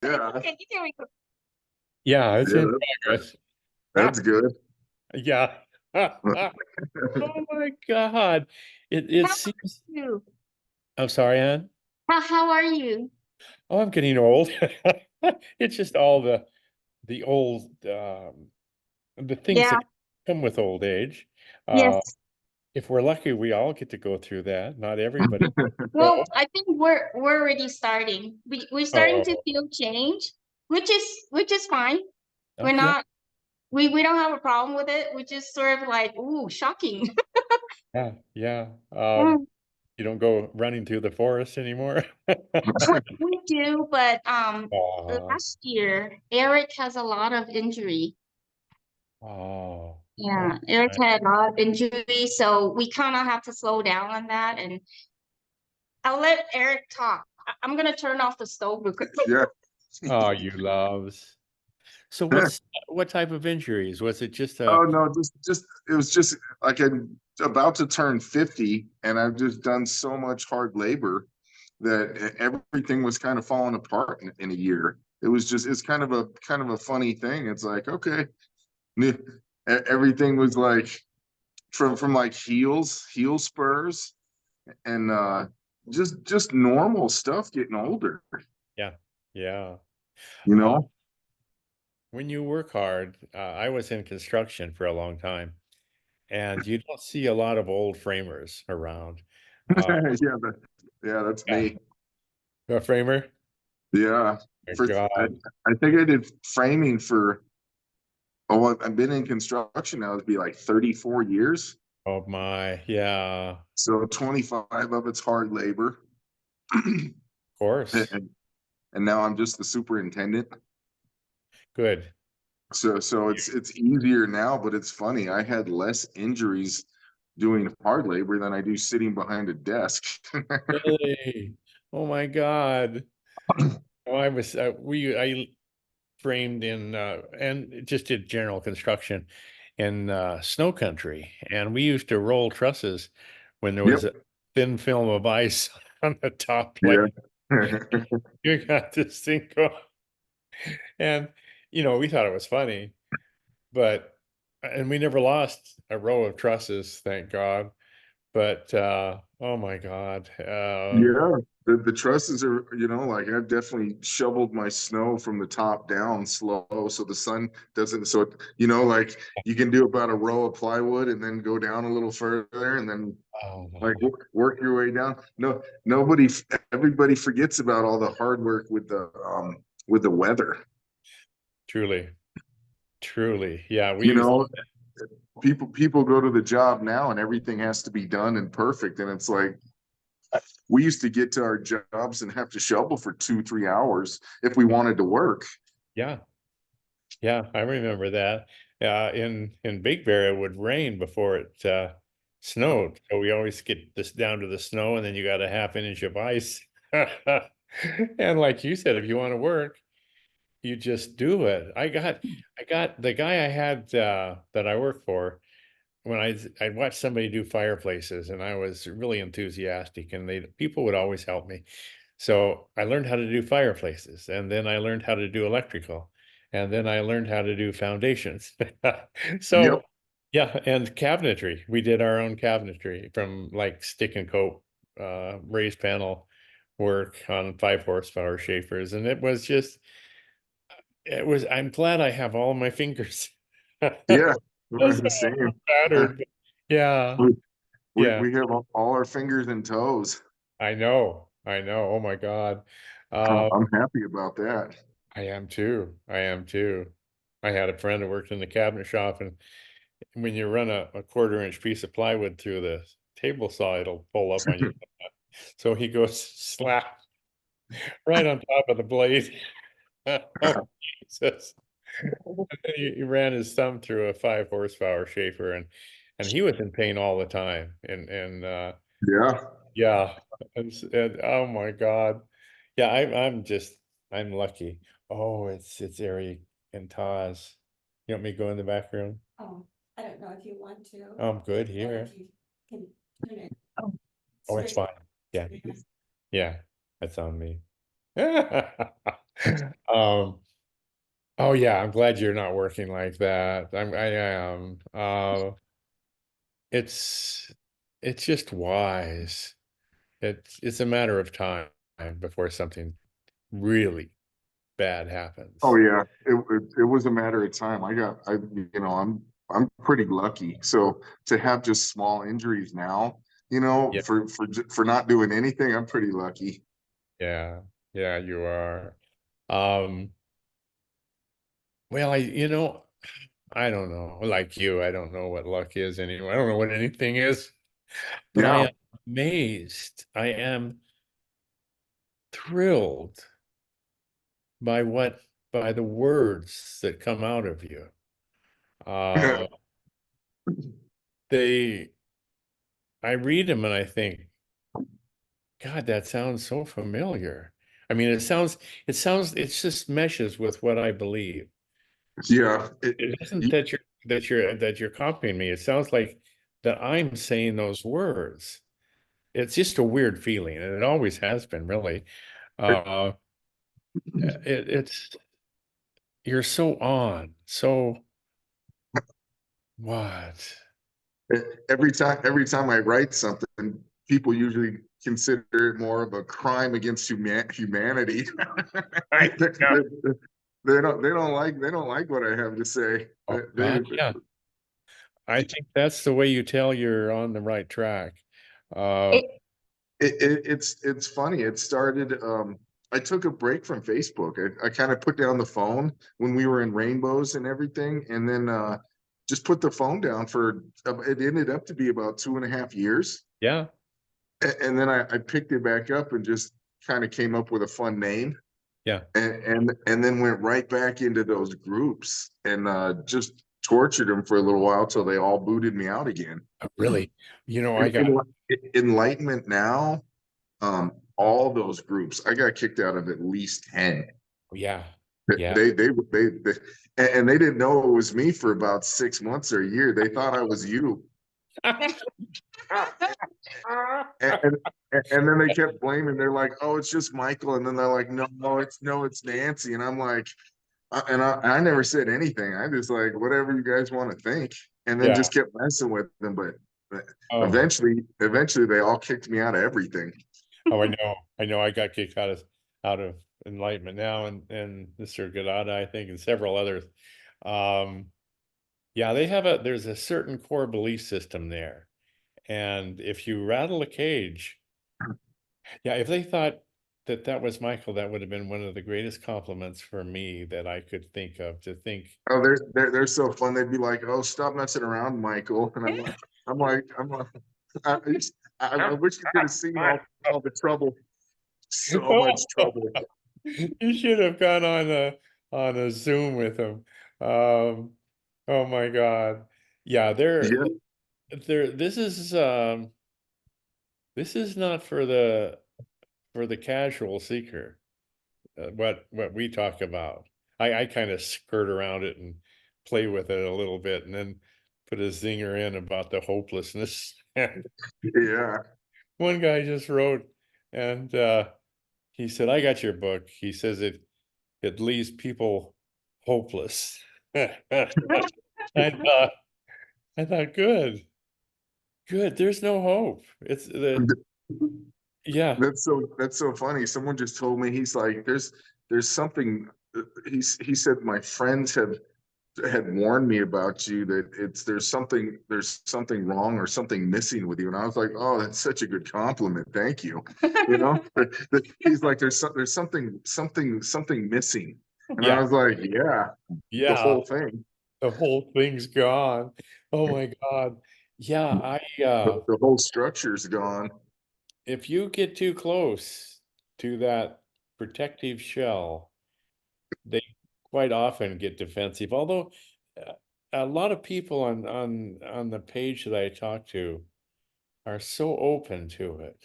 Yeah, Okay, you can record. Yeah, it's yeah, in progress. that's good. Yeah. Oh my God. It How are seems, you? I'm sorry, Ann. How are you? Oh, I'm getting old. It's just all the old the things Yeah, that come with old age. Uh yes. if we're lucky, we all get to go through that. Not everybody. Well, Oh, I think we're already starting. We're starting to oh, feel change, which is fine. We're okay. not we don't have a problem with it. We're just sort of like, ooh, shocking. Yeah, yeah. Mm. You don't go running through the forest anymore. We do, but Oh, last year Eric has a lot of injury. oh, Yeah, Eric okay. had a lot of injury, so we kind of have to slow down on that. And I'll let Eric talk. I'm gonna turn off the stove real quick. Yeah. Oh, you loves. So what type of injuries? Was it just Oh a no, just it was just like I'm about to turn 50 and I've just done so much hard labor that everything was kind of falling apart in a year. It was just it's kind of a funny thing. It's like, okay, everything was like from like heel spurs and just normal stuff getting older, yeah, yeah. you Uh, know? when you work hard, I was in construction for a long time, and you don't see a lot of old framers around. Uh, Yeah, yeah, that's yeah, me. a framer? Yeah. My For God. I think I did framing for oh I've been in construction now, it'd be like 34 years. Oh my, yeah, of So 25 of it's hard labor. course. and, and now I'm just the superintendent. Good. So it's easier now, but it's funny. I had less injuries doing hard labor than I do sitting behind a desk. Really? Oh my God. Oh, I framed in and just did general construction in snow country, and we used to roll trusses when there was Yep. a thin film of ice on the top Yeah. plate. You got this thing going, and we thought it was funny, but and we never lost a row of trusses, thank God. But oh my God, Yeah, the trusses are, like I've definitely shoveled my snow from the top down slow so the sun doesn't, so like you can do about a row of plywood and then go down a little further and then oh like my, work your way down. No, everybody forgets about all the hard work with the weather. truly, truly, yeah, we You used. know, people go to the job now and everything has to be done and perfect, and it's like we used to get to our jobs and have to shovel for 2, 3 hours if we wanted to work. Yeah, yeah, I remember that. In Big Bear, it would rain before it snowed, so we always get this down to the snow, and then you got a half an inch of ice. And like you said, if you want to work, you just do it. I got the guy I had that I work for when I watched somebody do fireplaces, and I was really enthusiastic, and people would always help me. So I learned how to do fireplaces, and then I learned how to do electrical, and then I learned how to do foundations. Yep. So yeah, and cabinetry. We did our own cabinetry from like stick and coat, raised panel work on 5 horsepower Schaefers, and I'm glad I have all my fingers. Yeah. Those The same. are battered, but yeah, we, yeah, we have all our fingers and toes. I know, I know. Oh my God. I'm, Uh, I'm happy about that. I am too. I am too. I had a friend who worked in the cabinet shop, and when you run a quarter-inch piece of plywood through the table saw, it'll pull up on you. So he goes slap right on top of the blade. Oh, Jesus. He ran his thumb through a 5 horsepower Schaefer, and he was in pain all the time. And Yeah. yeah, and oh my God. Yeah, I'm lucky. Oh, it's Erik and Taz. You want me to go in the back room? Oh, I don't know if you want to, Oh, I'm good or here. if you can turn it Oh, it's straight. fine. Yeah, yeah, that's on me. Oh yeah, I'm glad you're not working like that. I am. It's it's just wise. It's a matter of time before something really bad Oh happens. yeah, it was a matter of time. I'm pretty lucky. So to have just small injuries now, Yeah, for not doing anything, I'm pretty lucky. yeah, yeah, you are. Um, well, I don't know. Like you, I don't know what luck is anymore. I don't know what anything is, but I Yeah. am amazed. I am thrilled by by the words that come out of you. Uh, they, I read them and I think, God, that sounds so familiar. I mean, it just meshes with what I believe. Yeah. It isn't that you're copying me. It sounds like that I'm saying those words. It's just a weird feeling, and it always has been, really. Uh, it's you're so on. So what? Every time I write something, people usually consider it more of a crime against humanity. Right. they, Yeah. they- they don't like what I have to say. Oh God, yeah. I think that's the way you tell you're on the right track. Uh, It, it's funny. It started. I took a break from Facebook. I kind of put down the phone when we were in rainbows and everything, and then just put the phone down for. It ended up to be about 2.5 years, yeah, and then I picked it back up and just kind of came up with a fun name, yeah. and then went right back into those groups and just tortured them for a little while till they all booted me out again. Really, I En- got en- Enlightenment Now, all those groups, I got kicked out of at least 10. yeah, They yeah. they and they didn't know it was me for about 6 months or a year. They thought I was you. And and then they kept blaming. They're like, "Oh, it's just Michael." And then they're like, "No, it's Nancy." And I'm like, I never said anything. I just like whatever you guys want to think, and then Yeah. just kept messing with them. But Oh, eventually, they all kicked me out of everything. oh, I know. I know. I got kicked out of Enlightenment Now, and Mr. Gadada, I think, and several others. Um, yeah, there's a certain core belief system there. And if you rattle a cage, yeah, if they thought that that was Michael, that would have been one of the greatest compliments for me that I could think of, to think, Oh, they're so fun. They'd be like, "Oh, stop messing around, Michael." And I'm like, I wish you could have seen all the trouble, so much trouble. you should have gone on a Zoom with him. Um, oh my God. Yeah, Yeah, this is not for the casual seeker. What we talk about. I kind of skirt around it and play with it a little bit, and then put a zinger in about the hopelessness. yeah. One guy just wrote, and he said, "I got your book." He says it leaves people hopeless. I thought, I thought, good, good. There's no hope. It's yeah, That's so funny. Someone just told me he's like, there's something. He said my friends have had warned me about you that there's something wrong or something missing with you, and I was like, oh, that's such a good compliment, thank you. He's like, there's something missing, and I yeah, was like, yeah, the yeah. whole thing. The whole thing's gone. Oh my God. Yeah, The whole structure's gone. if you get too close to that protective shell, they quite often get defensive. Although uh, a lot of people on the page that I talk to are so open to it.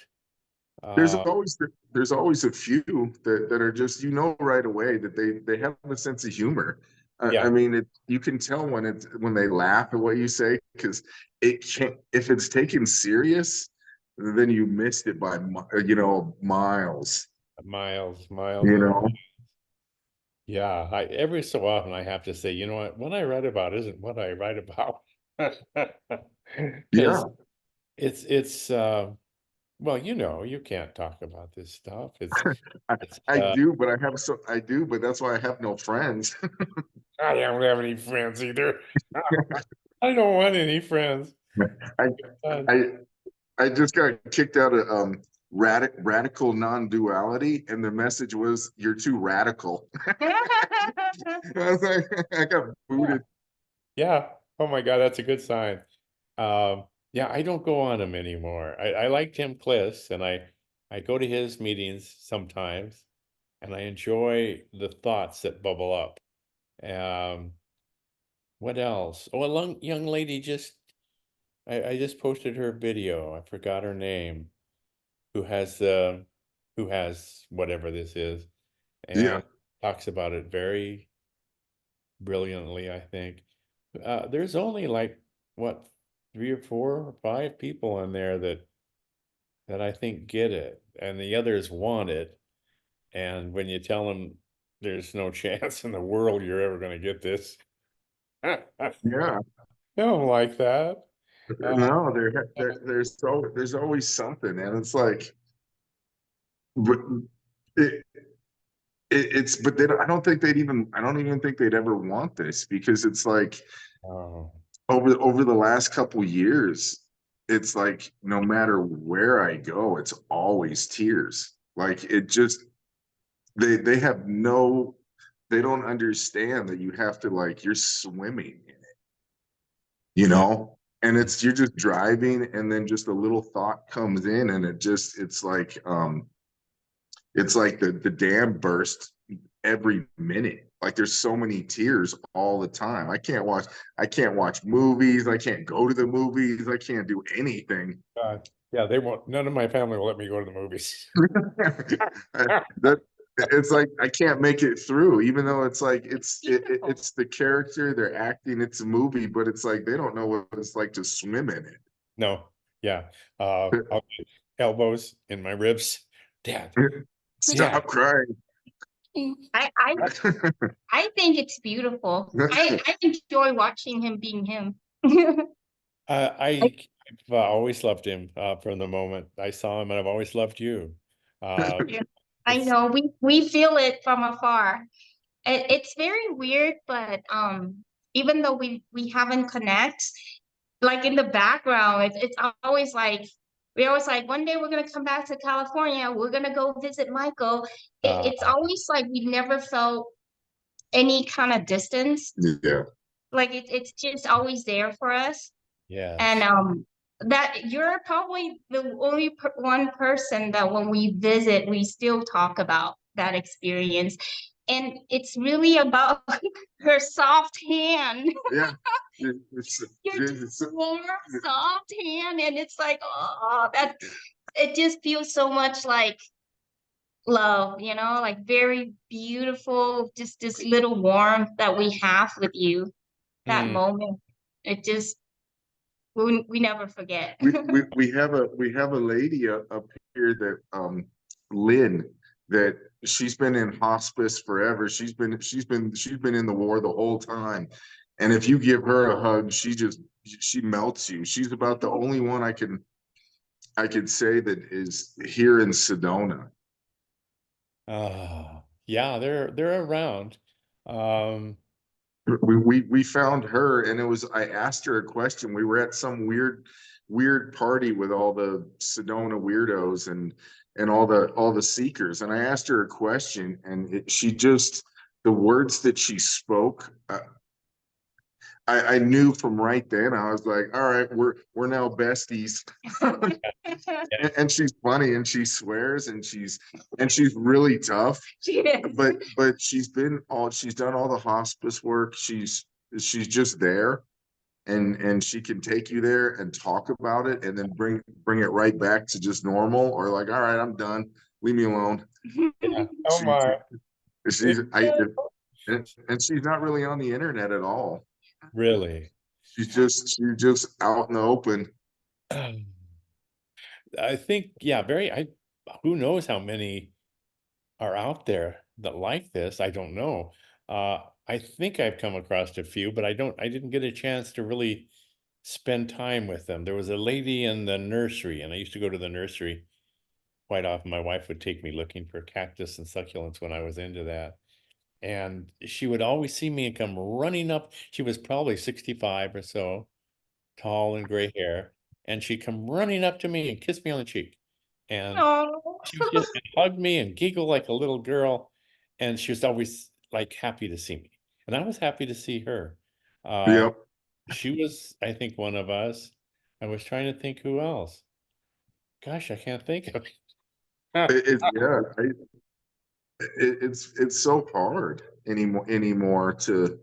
there's Uh, always there's always a few that are just, right away that they have a sense of humor. I yeah, mean, you can tell when they laugh at what you say, because it can't, if it's taken serious, then you missed it by miles. miles, miles You and know, Yeah, I every so often I have to say, you know what I write about isn't what I write about. Yeah, Because it's well, you can't talk about this stuff. I, It's I do, but I do, but that's why I have no friends. I don't have any friends either. I don't want any friends. I Uh, I I just got kicked out of radical non-duality, and the message was you're too radical. I was like, I got yeah. booted. Yeah. Oh my God, that's a good sign. Yeah, I don't go on him anymore. I like Tim Kliss, and I go to his meetings sometimes, and I enjoy the thoughts that bubble up. Um, what else? Oh, young lady I just posted her video. I forgot her name. Who has the who has whatever this is, Yeah, and talks about it very brilliantly, I think. There's only like what 3 or 4 or 5 people on there that I think get it, and the others want it. And when you tell them there's no chance in the world you're ever going to get this, they yeah. don't like that. Uh, No, there's always something, and it's like, but it, it's but they don't, I don't even think they'd ever want this because it's like oh, over the last couple years, it's like no matter where I go, it's always tears. Like it just they have no they don't understand that you have to like you're swimming in it, you yeah. know? And it's you're just driving and then just a little thought comes in and it's like the dam burst every minute. Like there's so many tears all the time. I can't watch movies, I can't go to the movies, I can't do anything. Yeah, they won't. None of my family will let me go to the movies. That it's like I can't make it through, even though it's like it's the character, they're acting, it's a movie, but it's like they don't know what it's like to swim in No, yeah. I'll get elbows in my ribs. Dad, it. Dad. Stop crying. I, I I think it's beautiful. I enjoy watching him being him. I've always loved him from the moment I saw him, and I've always loved you. Uh, I it's know we feel it from afar. It's very weird, but even though we haven't connect, like in the background, it's always like we always like one day we're gonna come back to California, we're gonna go visit Michael. uh, It's always like we never felt any kind of distance. Yeah. Like it's just always there for us. And yes. that you're probably the only one person that when we visit, we still talk about that experience. And it's really about her soft hand. Yeah. It's, Your it's, just warm, soft hand. And it's like, oh, that it just feels so much like love, like very beautiful, just this little warmth that we have with you, that Mm, moment. It just we never forget. we have a lady up here that Lynn that she's been in hospice forever. She's been in the war the whole time. And if you give her a hug, she melts you. She's about the only one I could say that is here in Sedona. yeah, they're around. Um, We found her and it was I asked her a question. We were at some weird party with all the Sedona weirdos and all the seekers, and I asked her a question and she just the words that she spoke, I knew from right then. I was like, all right, we're now besties. And she's funny and she swears and she's really tough, She is. but she's done all the hospice work. She's just there and she can take you there and talk about it and then bring it right back to just normal or like, all right, I'm done, leave me alone. yeah. Oh She's my. she's I and she's not really on the internet at all. Really? She's just out in the open. I think, yeah, who knows how many are out there. that like this. I don't know. I think I've come across a few, but I didn't get a chance to really spend time with them. There was a lady in the nursery, and I used to go to the nursery quite often. My wife would take me looking for cactus and succulents when I was into that. And she would always see me and come running up. She was probably 65 or so, tall and gray hair. And she'd come running up to me and kiss me on the cheek. And Oh, she would just hug me and giggle like a little girl. And she was always like happy to see me. And I was happy to see her. Uh, Yep. she was, I think, one of us. I was trying to think who else. Gosh, I can't think of it. Yeah, it's so hard anymore to.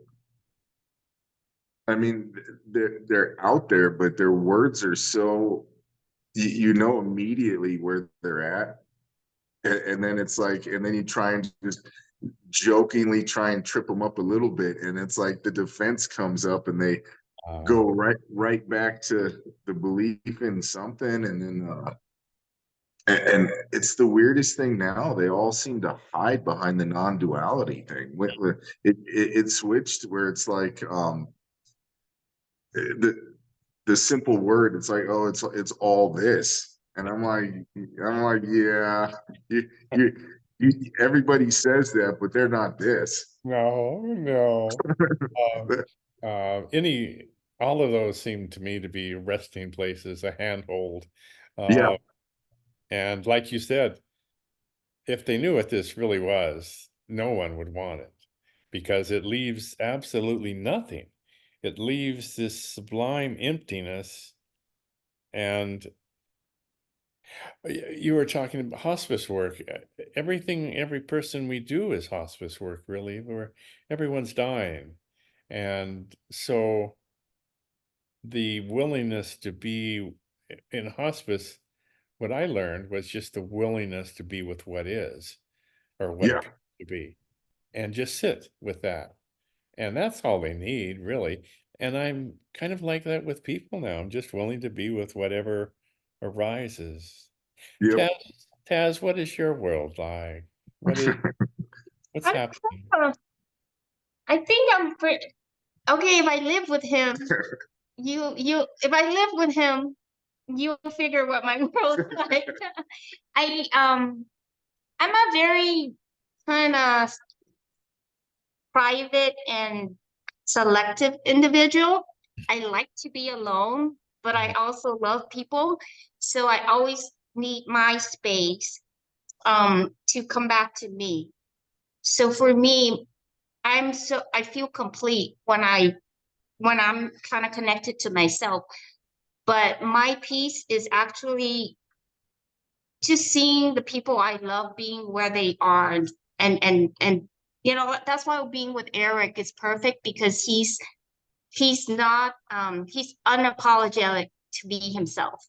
I mean, they're out there, but their words are so you know immediately where they're at, and then it's like, and then you try and just jokingly try and trip them up a little bit, and it's like the defense comes up, and they Uh, go right back to the belief in something, and then and it's the weirdest thing now. They all seem to hide behind the non-duality thing. It switched where it's like the the simple word. It's like, oh, it's all this, and I'm like, yeah, you, you, everybody says that, but they're not this. no, no. Um, any, all of those seem to me to be resting places, a handhold. Yeah, Uh, and like you said, if they knew what this really was, no one would want it because it leaves absolutely nothing. It leaves this sublime emptiness. And you were talking about hospice work. Everything, every person we do is hospice work, really, where everyone's dying. And so the willingness to be in hospice, what I learned was just the willingness to be with what is or what yeah, appears to be and just sit with that. And that's all they need, really. And I'm kind of like that with people now. I'm just willing to be with whatever arises. yep. Taz, Taz, what is your world like? What is what's I'm happening? I think I'm pretty okay. If I live with him, if I live with him, you'll figure what my world's like. I I'm a very kind of private and selective individual. I like to be alone, but I also love people. So I always need my space to come back to me. So for me, I feel complete when I'm kind of connected to myself. But my peace is actually just seeing the people I love being where they are, and that's why being with Erik is perfect because he's not he's unapologetic to be himself,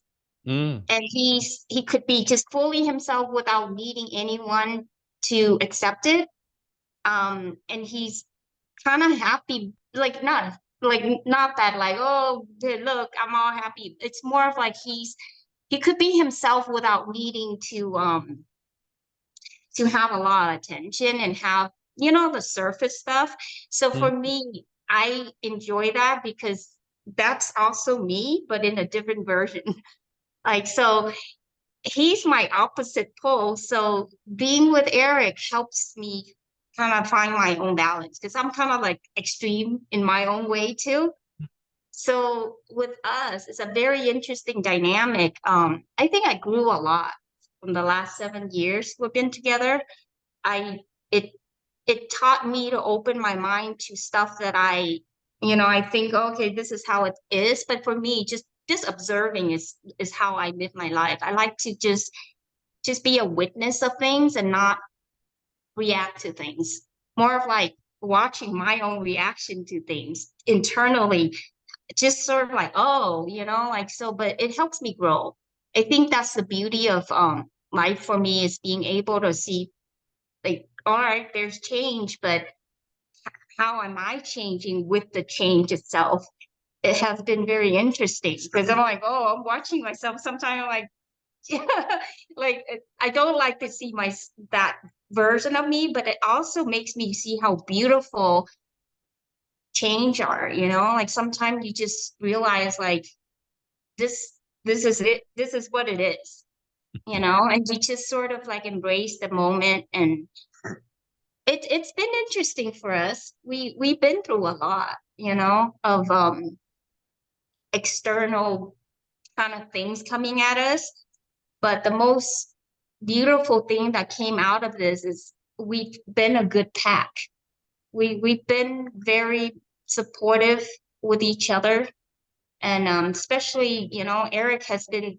Mm, and he could be just fully himself without needing anyone to accept it. And he's kind of happy, not that like, oh, look, I'm all happy. It's more of like he could be himself without needing to have a lot of attention and have, the surface stuff. So for mm, me, I enjoy that because that's also me, but in a different version. Like, so he's my opposite pole. So being with Erik helps me kind of find my own balance because I'm kind of like extreme in my own way too. So with us, it's a very interesting dynamic. I think I grew a lot from the last 7 years we've been together. I it it taught me to open my mind to stuff that I think, okay, this is how it is. But for me, just observing is how I live my life. I like to just be a witness of things and not react to things. More of like watching my own reaction to things internally, just sort of like, oh, like so, but it helps me grow. I think that's the beauty of life for me is being able to see like, all right, there's change, but how am I changing with the change itself? It has been very interesting because I'm like, oh, I'm watching myself. Sometimes I'm like, yeah, like I don't like to see my that version of me, but it also makes me see how beautiful change are, you know? Like sometimes you just realize like this is it, this is what it is, you know, and you just sort of like embrace the moment. And it's been interesting for us. We've been through a lot, you know, of external kind of things coming at us. But the most beautiful thing that came out of this is we've been a good pack. We've been very supportive with each other. And especially, you know, Erik has been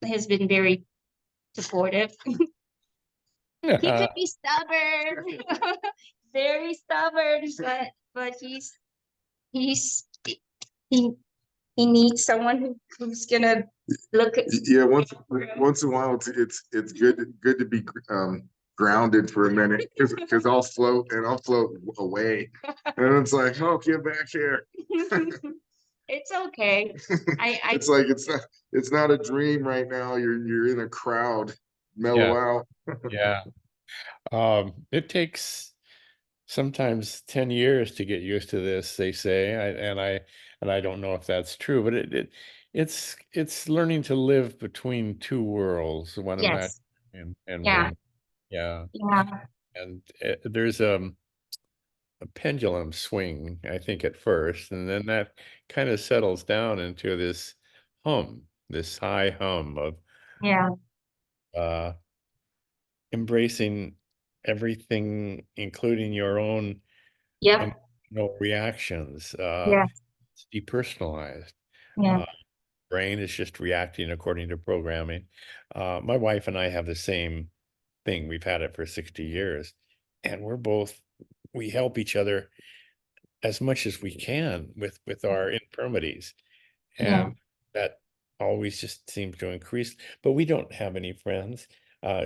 very supportive. He could be stubborn, very stubborn, but he's he he needs someone who's gonna look at. Yeah, once in a while, it's good to be grounded for a minute because I'll float away, and it's like, oh, get back here. It's okay. It's like it's not a dream right now. You're in a crowd. Mellow out. Yeah. It takes sometimes 10 years to get used to this, they say. And I don't know if that's true, but it's learning to live between two worlds, one imaginary Yes. and Yeah. one. Yeah. Yeah. And there's a pendulum swing, I think, at first, and then that kind of settles down into this high hum of Yeah. uh embracing everything, including your own Yep. emotional reactions. Yeah. It's depersonalized. Yeah. Uh, brain is just reacting according to programming. My wife and I have the same thing. We've had it for 60 years, and we help each other as much as we can with our infirmities, Yeah. and that always just seems to increase. But we don't have any friends.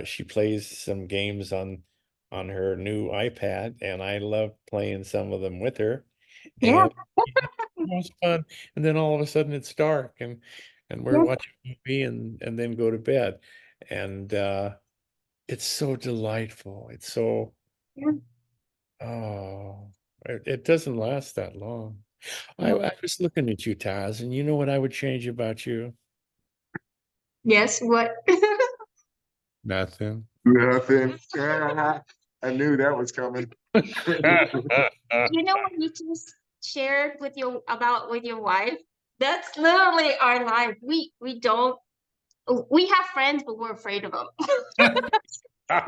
She plays some games on her new iPad, and I love playing some of them with her. Yeah. And it was fun. And then all of a sudden it's dark, and we're Yeah. watching a movie and then go to bed. And it's so delightful. It's so Yeah. oh, it doesn't last that long. I, Yeah. I was looking at you, Taz, and you know what I would change about you? Yes. What? Nothing. Nothing. I knew that was coming. You know what you just shared with your wife? That's literally our life. We don't we have friends, but we're afraid of them.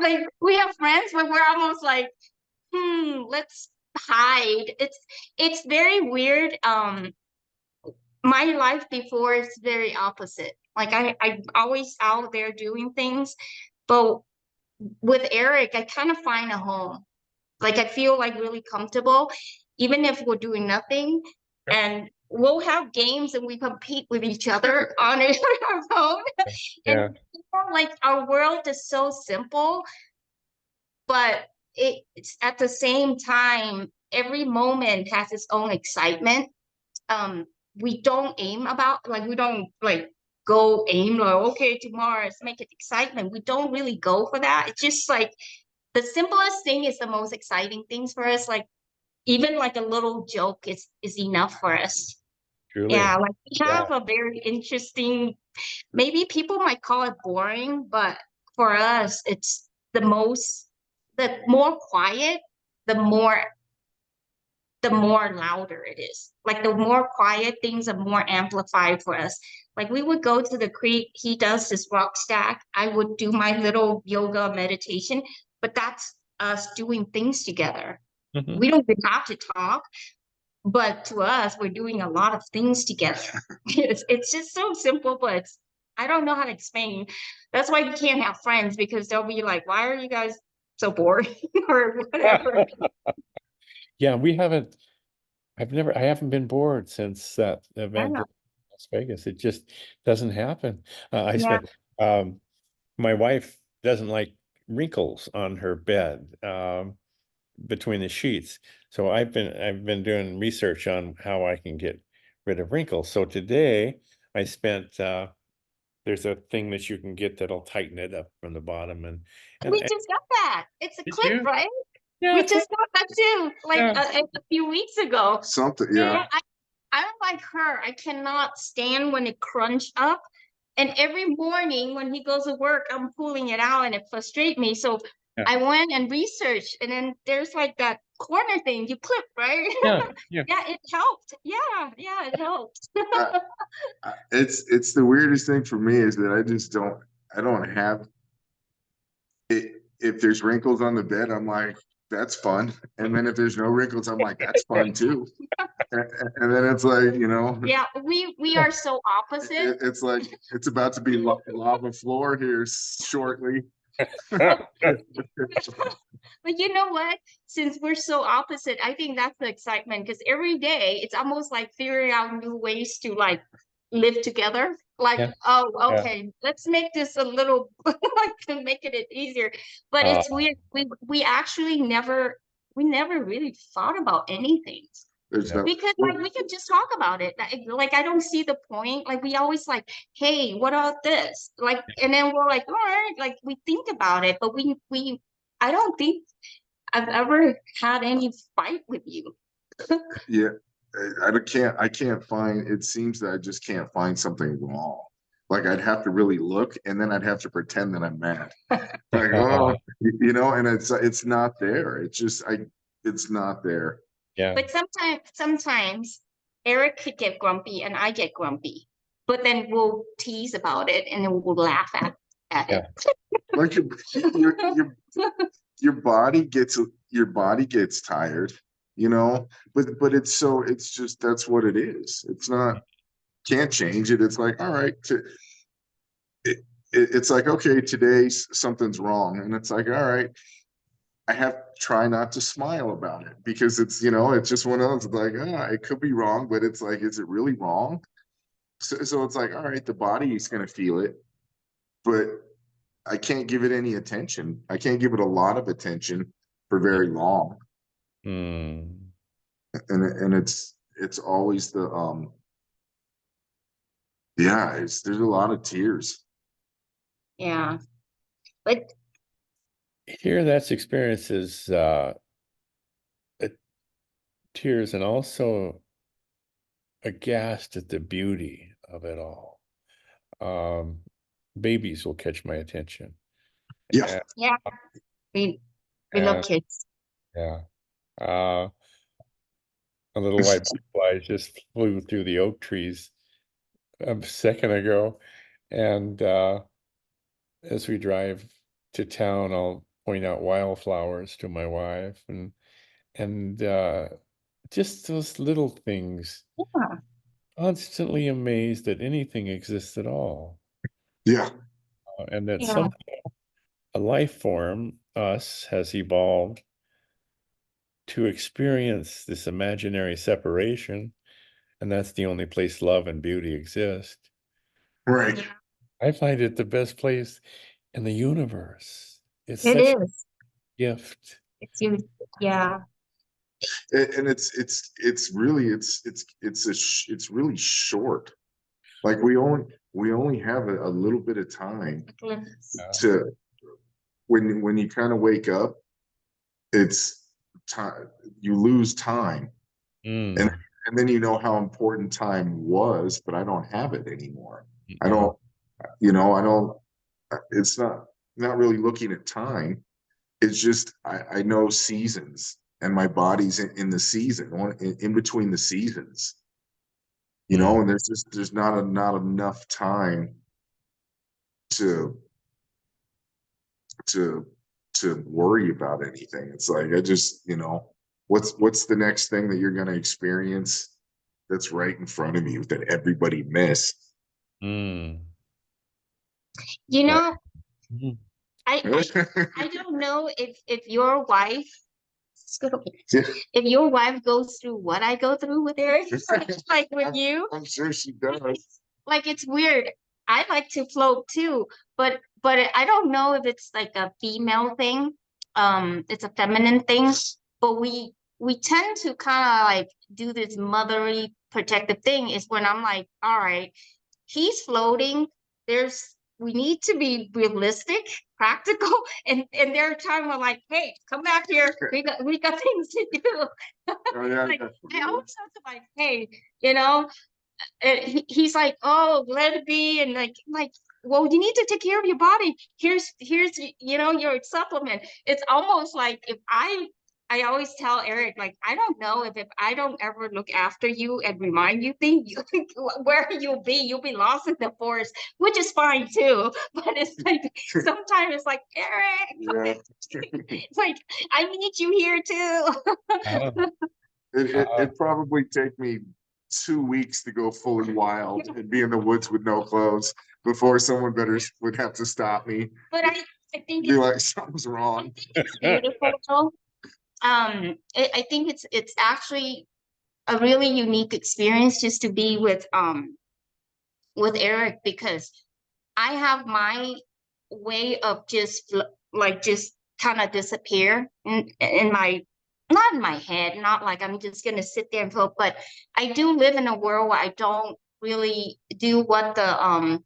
Like we have friends, but we're almost like, let's hide. It's very weird. My life before is very opposite. Like I'm always out there doing things, but with Erik, I kind of find a home. Like I feel like really comfortable, even if we're doing nothing. And we'll have games and we compete with each other on our phone. And Yeah. you know, like our world is so simple, but it's at the same time, every moment has its own excitement. Um, we don't aim about like we don't like go aim like okay tomorrow let's make it excitement. We don't really go for that. It's just like the simplest thing is the most exciting things for us. Like even like a little joke is enough for us. Truly. Yeah, like we Yeah. have a very interesting, maybe people might call it boring, but for us it's the more quiet, the more louder it is. Like the more quiet things are more amplified for us. Like we would go to the creek, he does his rock stack, I would do my little yoga meditation, but that's us doing things together. Mhm. We don't even have to talk, but to us, we're doing a lot of things together. It's just so simple, but I don't know how to explain. That's why we can't have friends because they'll be like, why are you guys so boring or whatever? Yeah, I haven't been bored since that event Yeah, in Las Vegas. It just doesn't happen. I yeah, spent, my wife doesn't like wrinkles on her bed, between the sheets. So I've been doing research on how I can get rid of wrinkles. So today I spent, there's a thing that you can get that'll tighten it up from the bottom, We and just got that. It's a did clip, you? right? Yeah, We it's just got that too, like yeah. a few weeks ago. Something, Yeah. yeah. I'm like her. I cannot stand when it crunch up. And every morning when he goes to work, I'm pulling it out and it frustrates me. So Yeah. I went and researched, and then there's like that corner thing you clip, right? Yeah, yeah. Yeah, it helped. Yeah, it helped. It's the weirdest thing for me is that I don't have it. If there's wrinkles on the bed, I'm like, that's fun. And then if there's no wrinkles, I'm like, that's fun too. And then it's like, Yeah, we are so opposite. it's like it's about to be lava floor here shortly. But you know what? Since we're so opposite, I think that's the excitement, because every day it's almost like figuring out new ways to like live together. Like, Yeah. oh, Yeah. okay, let's make this a little like to make it easier. But Uh, it's weird. We actually never really thought about anything. There's Yeah. no, Because like we could just talk about it. Like I don't see the point. Like we always like, hey, what about this? Like, and then we're like, all right, like we think about it, but we I don't think I've ever had any fight with you. yeah. I can't find, it seems that I just can't find something wrong. Like I'd have to really look and then I'd have to pretend that I'm mad. Like, oh, and it's not there. It's not there. Yeah. But sometimes Eric could get grumpy and I get grumpy, but then we'll tease about it and then we'll laugh at Yeah. it. Like your body gets tired, but it's just, that's what it is. It's not, can't change it. It's like, all right, it's like, okay, today something's wrong. And it's like, all right, I have to try not to smile about it because it's just one of those, like, it could be wrong, but it's like, is it really wrong? So it's like, all right, the body is going to feel it, but I can't give it any attention. I can't give it a lot of attention for very long. Mm. And it's always there's a lot of tears. Yeah. But Here, that's experiences tears and also aghast at the beauty of it all. Babies will catch my attention. Yeah. yeah, we love And, kids. yeah. A little white butterfly just flew through the oak trees a second ago. And as we drive to town, I'll point out wildflowers to my wife and just those little things. Yeah. Constantly amazed that anything exists at all. Yeah. And that Yeah. somehow a life form, us, has evolved to experience this imaginary separation, and that's the only place love and beauty exist. Right. I find it the best place in the universe. It's It such a is. gift. It's you. Yeah. And it's really it's really short. Like we only have a little bit of time to when you kind of wake up, it's time, you lose time. Mm. And then you know how important time was, but I don't have it anymore. I don't, it's not really looking at time. It's just I know seasons and my body's in the season, in between the seasons. And there's not enough time to to worry about anything. It's like I just, what's the next thing that you're going to experience that's right in front of you that everybody missed? Mm. You know, Mhm. I don't know if your wife Yeah, if your wife goes through what I go through with Eric, like with you, I'm sure she does. like it's weird. I like to float too, but I don't know if it's like a female thing. It's a feminine thing, but we tend to kind of like do this motherly protective thing is when I'm like, all right, he's floating we need to be realistic, practical, and there are times where like, hey, come back here. We got things to do. Oh, yeah, Like, yeah. I always have to like, hey, you know, and he's like, oh, let it be, and like, well, you need to take care of your body. Here's you know, your supplement. It's almost like if I always tell Eric, like, I don't know if I don't ever look after you and remind you things, where you'll be lost in the forest, which is fine too. But it's like sometimes it's like, Eric, Yeah. it's like I need you here too. Oh, It probably take me 2 weeks to go fully wild and be in the woods with no clothes before someone would have to stop me. But I think Be like, something's wrong. it's beautiful though. I think it's actually a really unique experience just to be with Eric, because I have my way of just like just kind of disappear in my, not in my head, not like I'm just gonna sit there and feel, but I do live in a world where I don't really do what the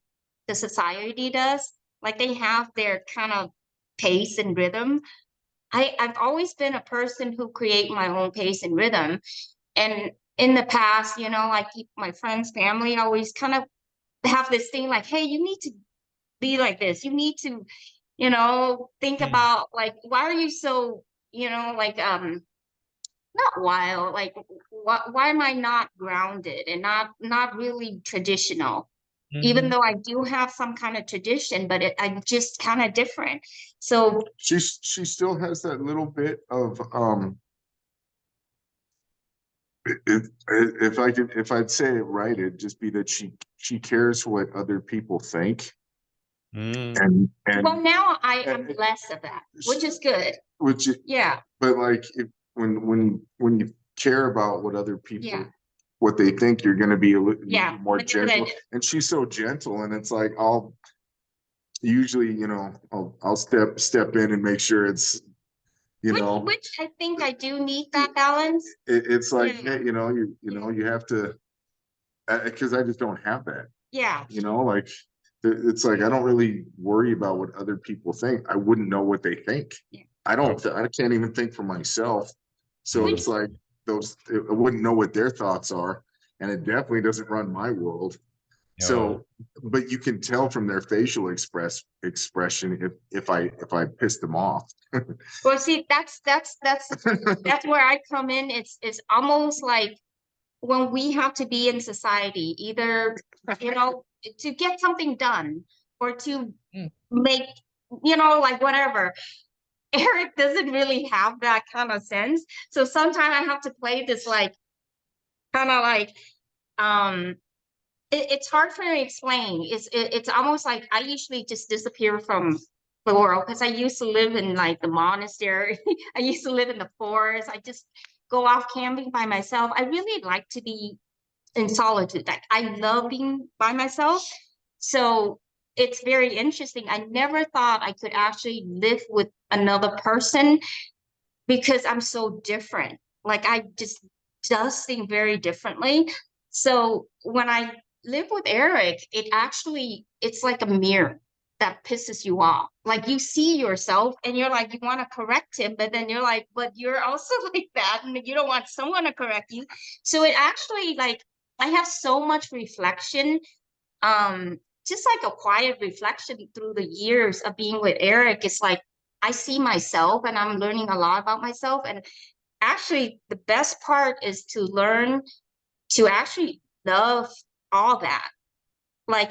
society does. Like they have their kind of pace and rhythm. I've always been a person who create my own pace and rhythm. And in the past, you know, like my friends, family always kind of have this thing like, hey, you need to be like this. You need to, you know, think about like, why are you so, you know, like not wild, like why am I not grounded and not really traditional? Even though I do have some kind of tradition, but I'm just kind of different. So She still has that little bit of if I'd say it right, it'd just be that she cares what other people think. Mm. well, And now I am less of that, which is good. which Yeah, but like if when you care about what other people yeah, what they think, you're going to be a little yeah. more I know gentle. that. And she's so gentle, and it's like I'll usually, you know, I'll step in and make sure it's, you know, Which I think I do need that balance. it's like, Yeah. hey, you know, you have to, because I just don't have that, Yeah, you know, like it's like I don't really worry about what other people think. I wouldn't know what they think. yeah. I can't even think for myself. So Which it's like I wouldn't know what their thoughts are, and it definitely doesn't run my world. No. So, but you can tell from their facial expression if I piss them off. well, see, that's where I come in. It's almost like when we have to be in society, either, you know, to get something done or to Mm. make, you know, like whatever. Eric doesn't really have that kind of sense. So sometimes I have to play this like kind of like um it's hard for me to explain. It's almost like I usually just disappear from the world because I used to live in like the monastery. I used to live in the forest. I just go off camping by myself. I really like to be in solitude. Like I love being by myself. So it's very interesting. I never thought I could actually live with another person because I'm so different. Like I just does things very differently. So when I live with Eric, it's like a mirror that pisses you off. Like you see yourself and you're like, you want to correct him, but then you're like, but you're also like that, and you don't want someone to correct you. So it actually like I have so much reflection, just like a quiet reflection through the years of being with Eric. It's like I see myself and I'm learning a lot about myself. And actually, the best part is to learn to actually love all that. Like,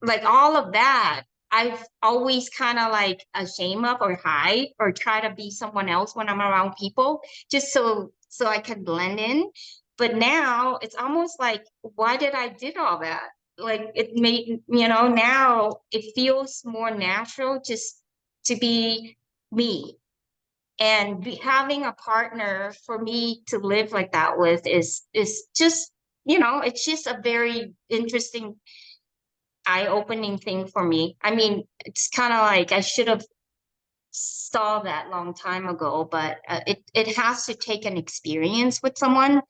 like all of that, I've always kind of like ashamed of or hide or try to be someone else when I'm around people, just so I can blend in. But now it's almost like, why did I did all that? Like it made, you know, now it feels more natural just to be me. And having a partner for me to live like that with is just, you know, it's just a very interesting eye-opening thing for me. I mean, it's kind of like I should have saw that long time ago, but it has to take an experience with someone.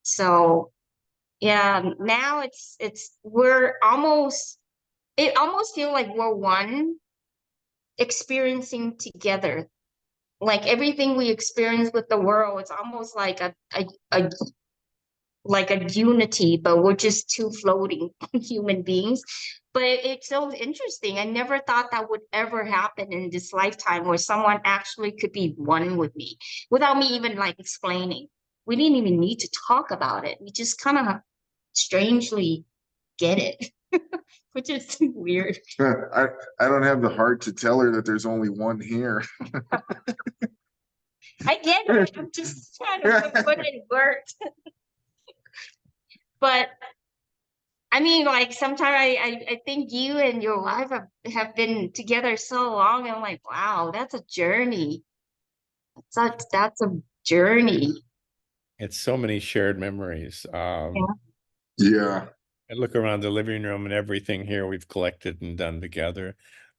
So yeah, now it's we're almost it almost feels like we're one experiencing together. Like everything we experience with the world, it's almost like a like a unity, but we're just two floating human beings. But it's so interesting. I never thought that would ever happen in this lifetime where someone actually could be one with me without me even like explaining. We didn't even need to talk about it. We just kind of strangely get it, which is weird. I don't have the heart to tell her that there's only one here. I get it. I'm just trying to put it in words. But I mean, like sometimes I think you and your wife have been together so long. And I'm like, wow, that's a journey. That's a journey. It's so many shared memories. Yeah. I look around the living room and everything here we've collected and done together.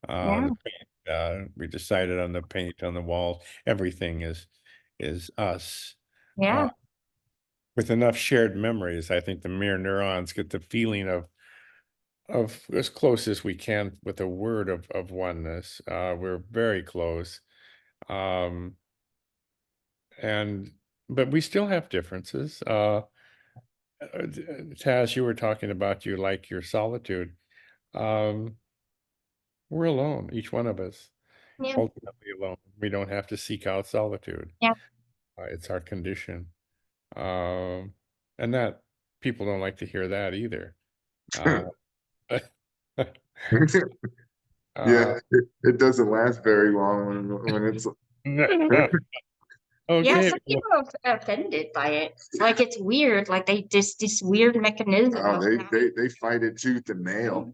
Yeah, The paint, we decided on the paint on the wall. Everything is us. yeah, With enough shared memories, I think the mirror neurons get the feeling of as close as we can with a word of oneness. We're very close. Um, and but we still have differences. Taz, you were talking about you like your solitude. Um, we're alone, each one of us, yeah, ultimately alone. We don't have to seek out solitude. yeah. It's our condition. Um, and that people don't like to hear that either. Uh, uh, Yeah, it doesn't last very long when it's Yeah, okay. some people are offended by it. Like it's weird. Like they just this weird mechanism of they fight it tooth and nail,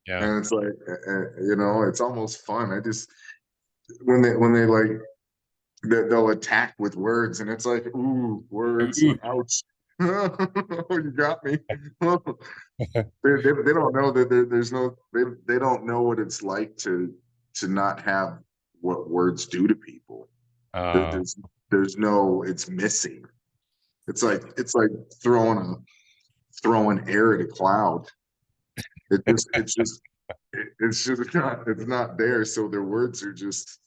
Yeah. and it's like it's almost fun. I just when they like they'll attack with words, and it's like, ooh, words, ouch. You got me. They don't know that there's no they don't know what it's like to not have what words do to people. There, Uh, there's no it's missing. It's like throwing air at a cloud. It's just not it's not there. So their words are just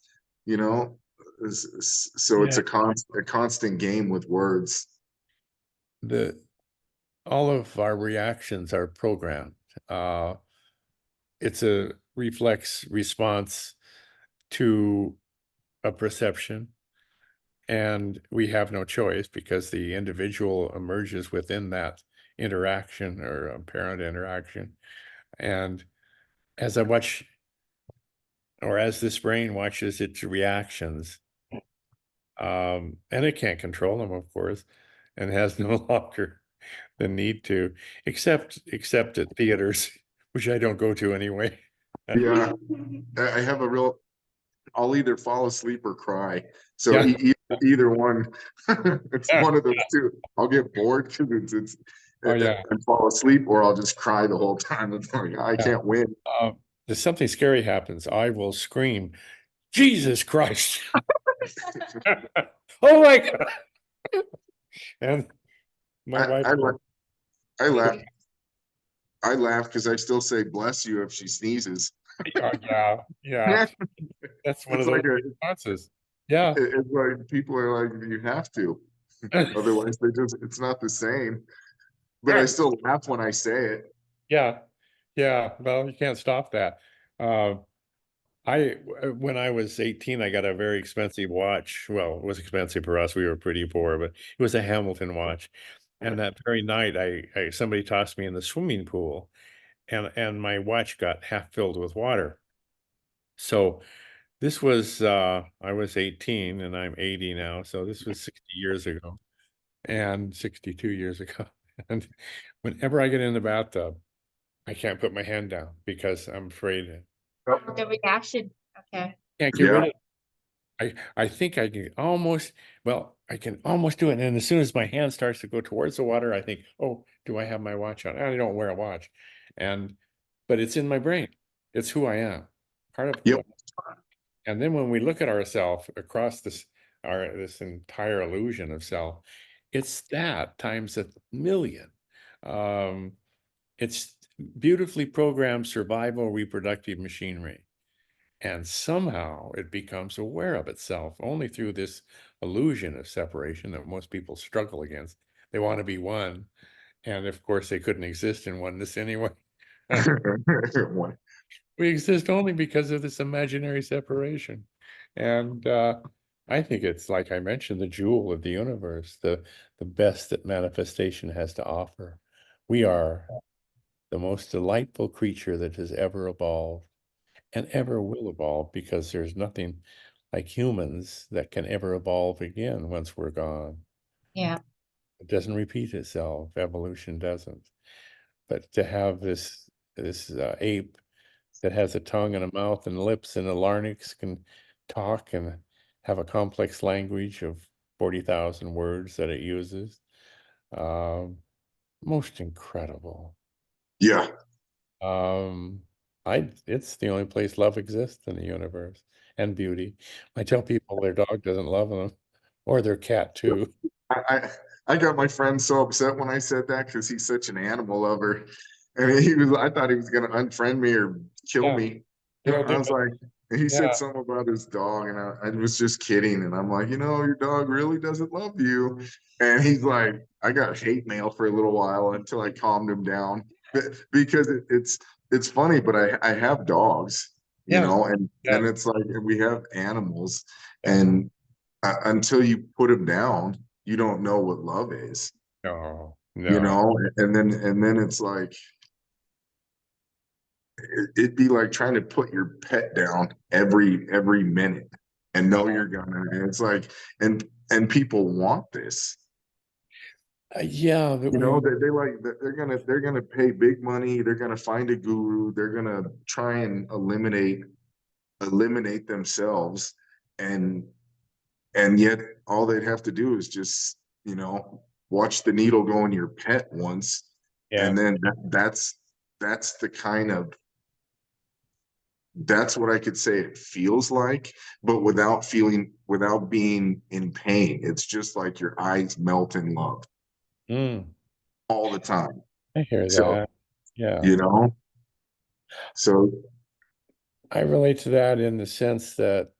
you know so it's yeah. a constant game with words. The all of our reactions are programmed. Uh, it's a reflex response to a perception, and we have no choice because the individual emerges within that interaction or apparent interaction. And as I watch, or as this brain watches its reactions, and it can't control them, of course, and has no longer the need to, except at theaters, which I don't go to anyway. Yeah, I have a real I'll either fall asleep or cry. So Yeah. either one, it's one of those two. I'll get bored because it's Oh yeah. and fall asleep, or I'll just cry the whole time. It's like I Yeah. can't win. If something scary happens, I will scream, Jesus Christ. Oh my God. And my I wife I, will, I laugh. I laugh because I still say bless you if she sneezes. yeah. That's one It's of those like a responses. Yeah. it's like people are like you have to, otherwise they just it's not the same. But I still laugh when I say it. Yeah. Yeah. Well, you can't stop that. Uh, when I was 18, I got a very expensive watch. Well, it was expensive for us. We were pretty poor, but it was a Hamilton watch. And that very night, somebody tossed me in the swimming pool, and my watch got half filled with water. So this was I was 18 and I'm 80 now, so this was 60 years ago and 62 years ago. And whenever I get in the bathtub, I can't put my hand down because I'm afraid the reaction. Okay. I can't get Yeah. rid of it. I think I can almost, well, I can almost do it. And as soon as my hand starts to go towards the water, I think, oh, do I have my watch on? I don't wear a watch. And but it's in my brain. It's who I am. Part of who I Yep. am. And then when we look at ourselves across this entire illusion of self, it's that times a million. Um, it's beautifully programmed survival reproductive machinery. And somehow it becomes aware of itself only through this illusion of separation that most people struggle against. They want to be one. And of course, they couldn't exist in oneness anyway. One. We exist only because of this imaginary separation. And I think it's, like I mentioned, the jewel of the universe, the best that manifestation has to offer. We are the most delightful creature that has ever evolved and ever will evolve, because there's nothing like humans that can ever evolve again once we're gone. Yeah. It doesn't repeat itself. Evolution doesn't. But to have this ape that has a tongue and a mouth and lips and a larynx, can talk and have a complex language of 40,000 words that it uses, most incredible. Yeah. Um, it's the only place love exists in the universe, and beauty. I tell people their dog doesn't love them, or their cat too. I I got my friend so upset when I said that because he's such an animal lover, and I thought he was gonna unfriend me or kill Yeah, me. he'll do I was it. like, and he said Yeah, something about his dog, and I was just kidding, and I'm like, your dog really doesn't love you, and he's like, I got hate mail for a little while until I calmed him down, because it's funny, but I have dogs, yeah, yeah, and it's like, and we have animals, yeah. and until you put them down, you don't know what love is, No, no. and then it's like it'd be like trying to put your pet down every minute and know Oh, you're gonna, and it's like, and people want this, yeah, that they like they're gonna pay big money, they're gonna find a guru, they're gonna try and eliminate themselves, and yet all they'd have to do is just watch the needle go in your pet once, yeah. and then that's the kind of that's what I could say it feels like, but without being in pain. It's just like your eyes melt in love Mm, all the time. I hear So, that. Yeah. you know, so I relate to that in the sense that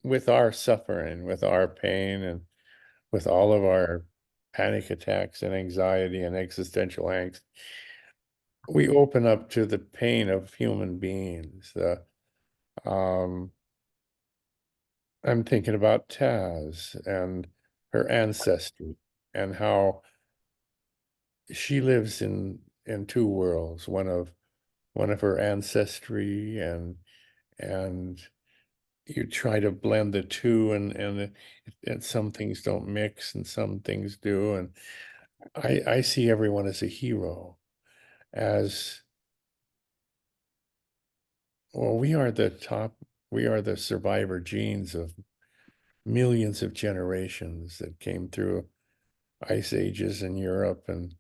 with our suffering, with our pain, and with all of our panic attacks and anxiety and existential angst, we open up to the pain of human beings. Um, I'm thinking about Taz and her ancestry, and how she lives in two worlds, one of her ancestry, and you try to blend the two, and some things don't mix and some things do. And I see everyone as a hero, as well. We are the survivor genes of millions of generations that came through ice ages in Europe, and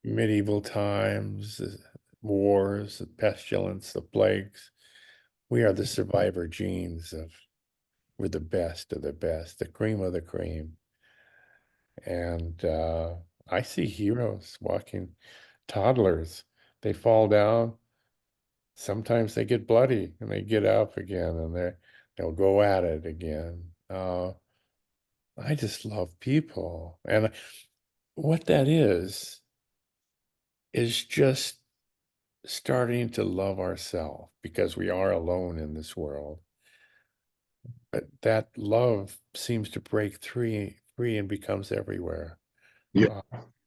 medieval times, the wars, the pestilence, the plagues. We are the survivor genes of, we're the best of the best, the cream of the cream. And I see heroes walking, toddlers. They fall down. Sometimes they get bloody and they get up again, and they'll go at it again. I just love people. And what that is just starting to love ourselves, because we are alone in this world. But that love seems to break free and becomes everywhere. yeah,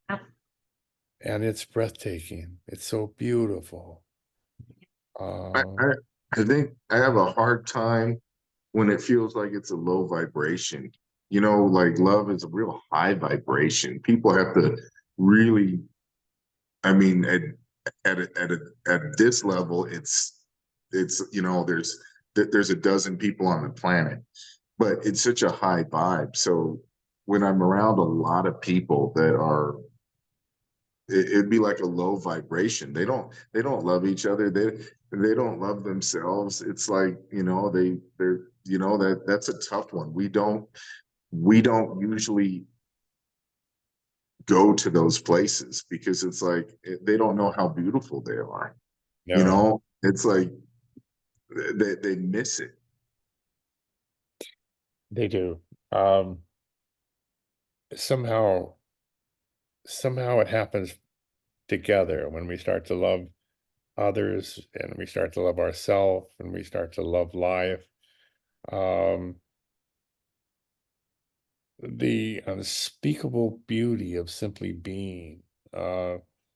Uh, and it's breathtaking. It's so beautiful. I, Um, I I think I have a hard time when it feels like it's a low vibration. Like love is a real high vibration. People have to really, I mean, at this level, it's there's a dozen people on the planet, but it's such a high vibe. So when I'm around a lot of people that are, it'd be like a low vibration. They don't love each other. They don't love themselves. It's like, that's a tough one. We don't usually go to those places because it's like they don't know how beautiful they are. You No, know, it's like they miss it. they do. Somehow, somehow it happens together when we start to love others and we start to love ourselves and we start to love life. Um, the unspeakable beauty of simply being,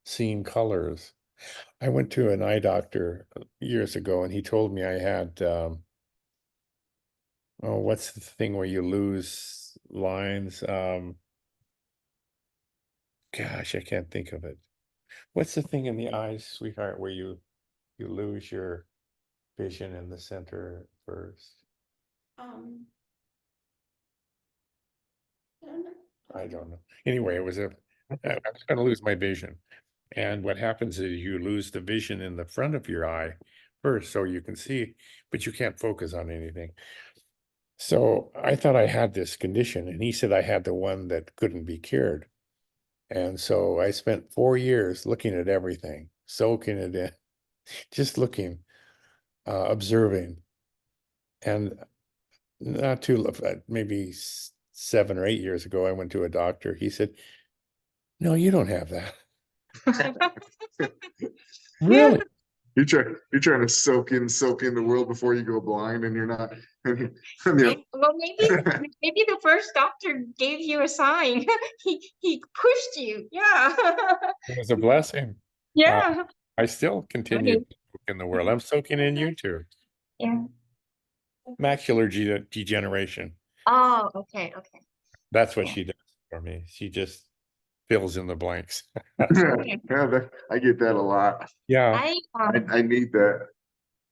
seeing colors. I went to an eye doctor years ago and he told me I had, oh, what's the thing where you lose lines? Gosh, I can't think of it. What's the thing in the eyes, sweetheart, where you lose your vision in the center first? Um, I don't know. I don't know. Anyway, it was I was going to lose my vision. And what happens is you lose the vision in the front of your eye first, so you can see, but you can't focus on anything. So I thought I had this condition, and he said I had the one that couldn't be cured. And so I spent 4 years looking at everything, soaking it in, just looking, observing. And not too, maybe 7 or 8 years ago, I went to a doctor. He said, "No, you don't have that." Yeah. Really? You're trying to soak in the world before you go blind, and you're not. And Well, maybe the first doctor gave you a sign. He pushed you. Yeah. It was a blessing. Uh, Yeah. I still continue Okay. to soak in the world. I'm soaking in you too. Yeah. Macular degeneration. Oh, okay, okay. That's what Yeah. she does for me. She just fills in the blanks. Okay. I get that a lot. Yeah. I need that.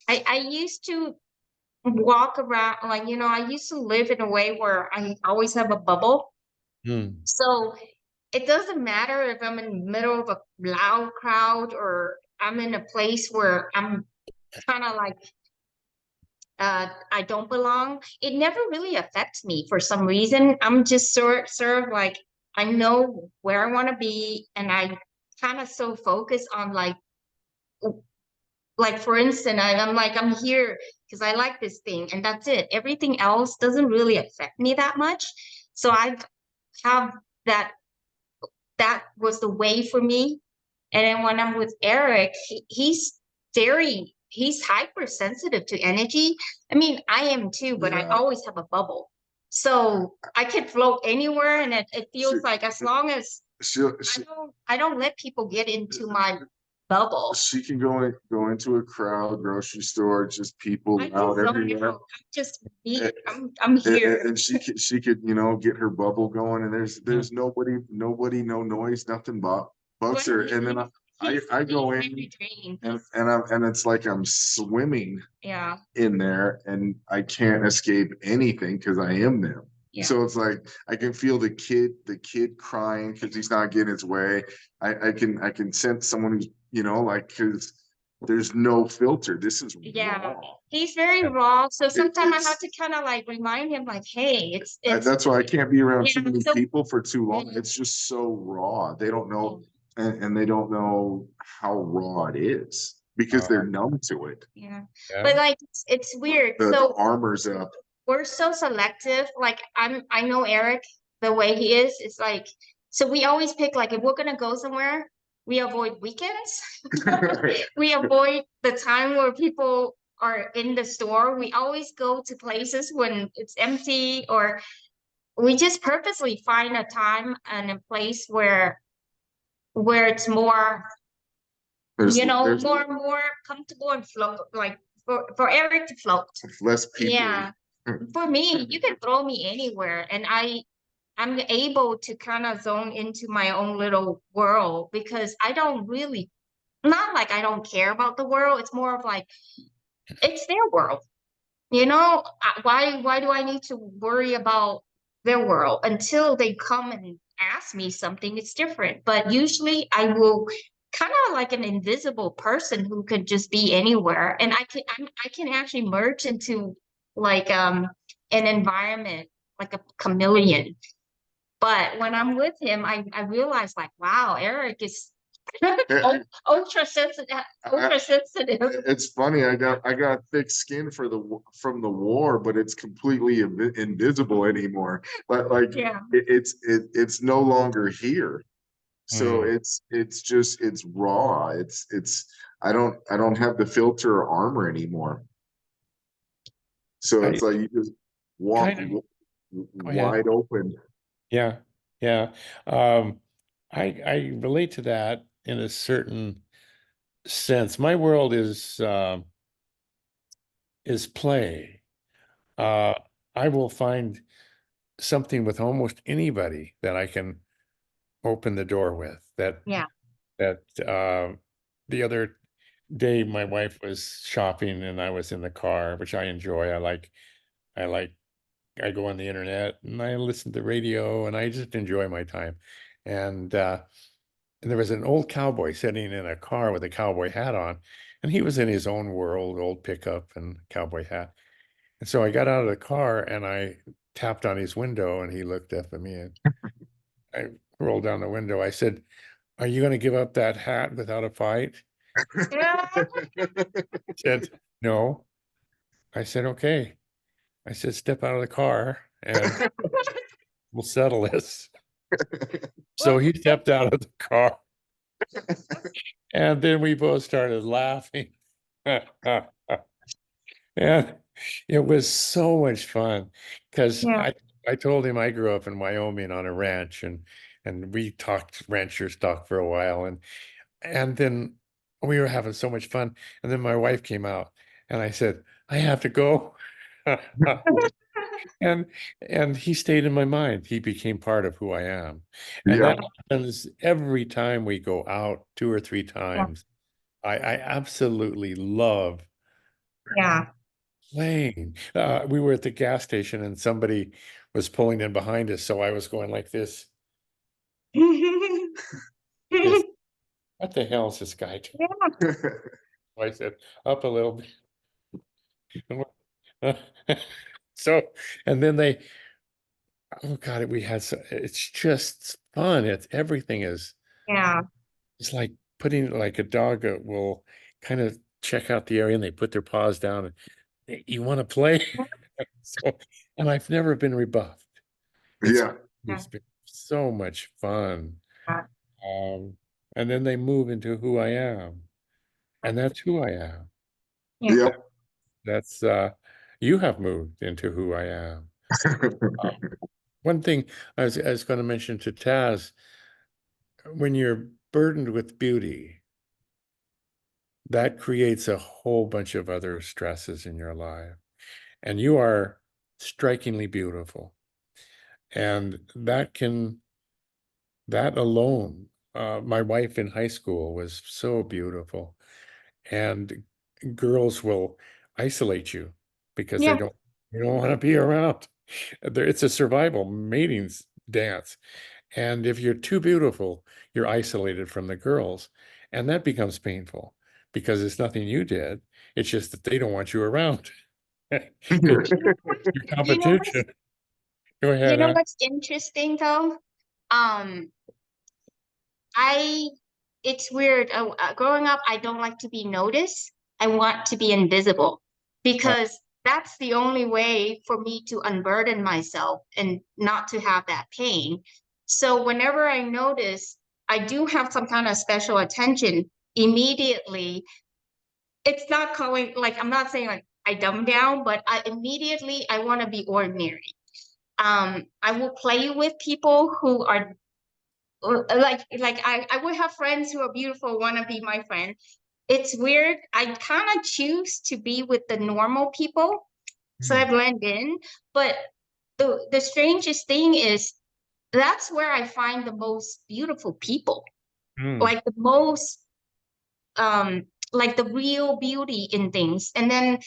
I used to walk around like I used to live in a way where I always have a bubble. Hmm. So it doesn't matter if I'm in the middle of a loud crowd or I'm in a place where I'm kind of like I don't belong. It never really affects me for some reason. I'm just sort of like I know where I want to be, and I kind of so focused on like for instance, I'm like I'm here because I like this thing, and that's it. Everything else doesn't really affect me that much. So I have that that was the way for me. And then when I'm with Eric, he's hypersensitive to energy. I mean, I am too, but I Yeah. always have a bubble. So I can float anywhere and it feels She- like as long as She I don't let people get into my bubble. she can go into a crowd, grocery store, just people I out just zone everywhere. out. I'm just me. Eh, I'm here. And she could get her bubble going, and there's nobody, no noise, nothing bugs her. And then I go in and it's like I'm swimming Yeah. in there, and I can't escape anything because I am them. Yeah. So it's like I can feel the kid crying because he's not getting his way. I can sense someone who's like because there's no filter. This is Yeah. raw. He's very raw. So sometimes I it's- have to kind of like remind him like, hey, it's That's why I can't be around too many so people for too long. Yeah. It's just so raw. They don't know, and they don't know how raw it is because they're numb to it. Yeah. Yeah. But like it's weird. The So armor's up. we're so selective. Like I know Eric the way he is. It's like so we always pick like if we're gonna go somewhere, we avoid weekends. We avoid the time where people are in the store. We always go to places when it's empty, or we just purposely find a time and a place where it's more There's more comfortable and float like for Eric to float. less people. Yeah. For me, you can throw me anywhere and I'm able to kind of zone into my own little world because I don't really not like I don't care about the world. It's more of like it's their world. Why do I need to worry about their world until they come and ask me something? It's different. But usually I will kind of like an invisible person who could just be anywhere. And I can actually merge into like an environment like a chameleon. But when I'm with him, I realize like, wow, Erik is Eh, ultra sensitive, ultra sensitive. It's funny. I got thick skin from the war, but it's completely invisible anymore. But like Yeah, it's no longer here. So Mm. it's raw. It's I don't have the filter or armor anymore. So I it's like you just walk kind of go ahead. wide open. Yeah, yeah. Um, I relate to that in a certain sense. My world is play. Uh, I will find something with almost anybody that I can open the door with. yeah, That the other day my wife was shopping and I was in the car, which I enjoy. I like I go on the internet and I listen to the radio and I just enjoy my time. And and there was an old cowboy sitting in a car with a cowboy hat on, and he was in his own world, old pickup and cowboy hat. And so I got out of the car and I tapped on his window and he looked up at me and I rolled down the window. I said, "Are you going to give up that hat without a fight?" yeah. He said, "No." I said, "Okay." I said, "Step out of the car and we'll settle this." So he stepped out of the car and then we both started laughing. And it was so much fun because Yeah, I told him I grew up in Wyoming on a ranch and we talked ranchers talk for a while and then we were having so much fun and then my wife came out and I said, "I have to go." And and he stayed in my mind. He became part of who I am. And Yeah. that happens every time we go out 2 or 3 yeah, times. I absolutely love yeah. playing. We were at the gas station and somebody was pulling in behind us. So I was going like this, what the hell is this guy doing? Yeah, So I said, up a little bit. So, and then oh God, we had, it's just fun. Everything yeah, it's like putting like a dog will kind of check out the area and they put their paws down and you want to play. So, and I've never been rebuffed. It's Yeah. yeah, it's been so much fun. yeah, Um, and then they move into who I am, and that's who I am. yeah, Yeah. That's you have moved into who I am. Uh, one thing I was going to mention to Taz, when you're burdened with beauty, that creates a whole bunch of other stresses in your life. And you are strikingly beautiful. And that alone, my wife in high school was so beautiful. And girls will isolate you because yeah, they don't want to be around. It's a survival matings dance. And if you're too beautiful, you're isolated from the girls. And that becomes painful because it's nothing you did. It's just that they don't want you around because You know what? your You know what's competition. Go you ahead, know huh? what's interesting though? Um, I it's weird. Growing up, I don't like to be noticed. I want to be invisible because that's the only way for me to unburden myself and not to have that pain. So whenever I notice I do have some kind of special attention, immediately, it's not calling like I'm not saying like I dumb down, but I want to be ordinary. I will play with people who are I would have friends who are beautiful, want to be my friend. It's weird. I kind of choose to be with the normal people so I Hmm. blend in. But the strangest thing is that's where I find the most beautiful people, Hmm. like the most like the real beauty in things. And then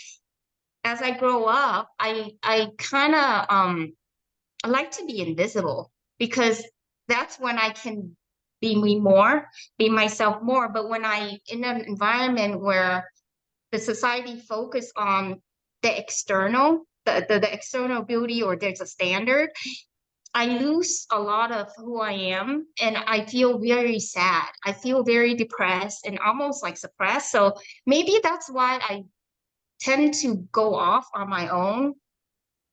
as I grow up, I kind of I like to be invisible because that's when I can be me more, be myself more. But when I in an environment where the society focus on the external, the external beauty, or there's a standard, I lose a lot of who I am, and I feel very sad. I feel very depressed and almost like suppressed. So maybe that's why I tend to go off on my own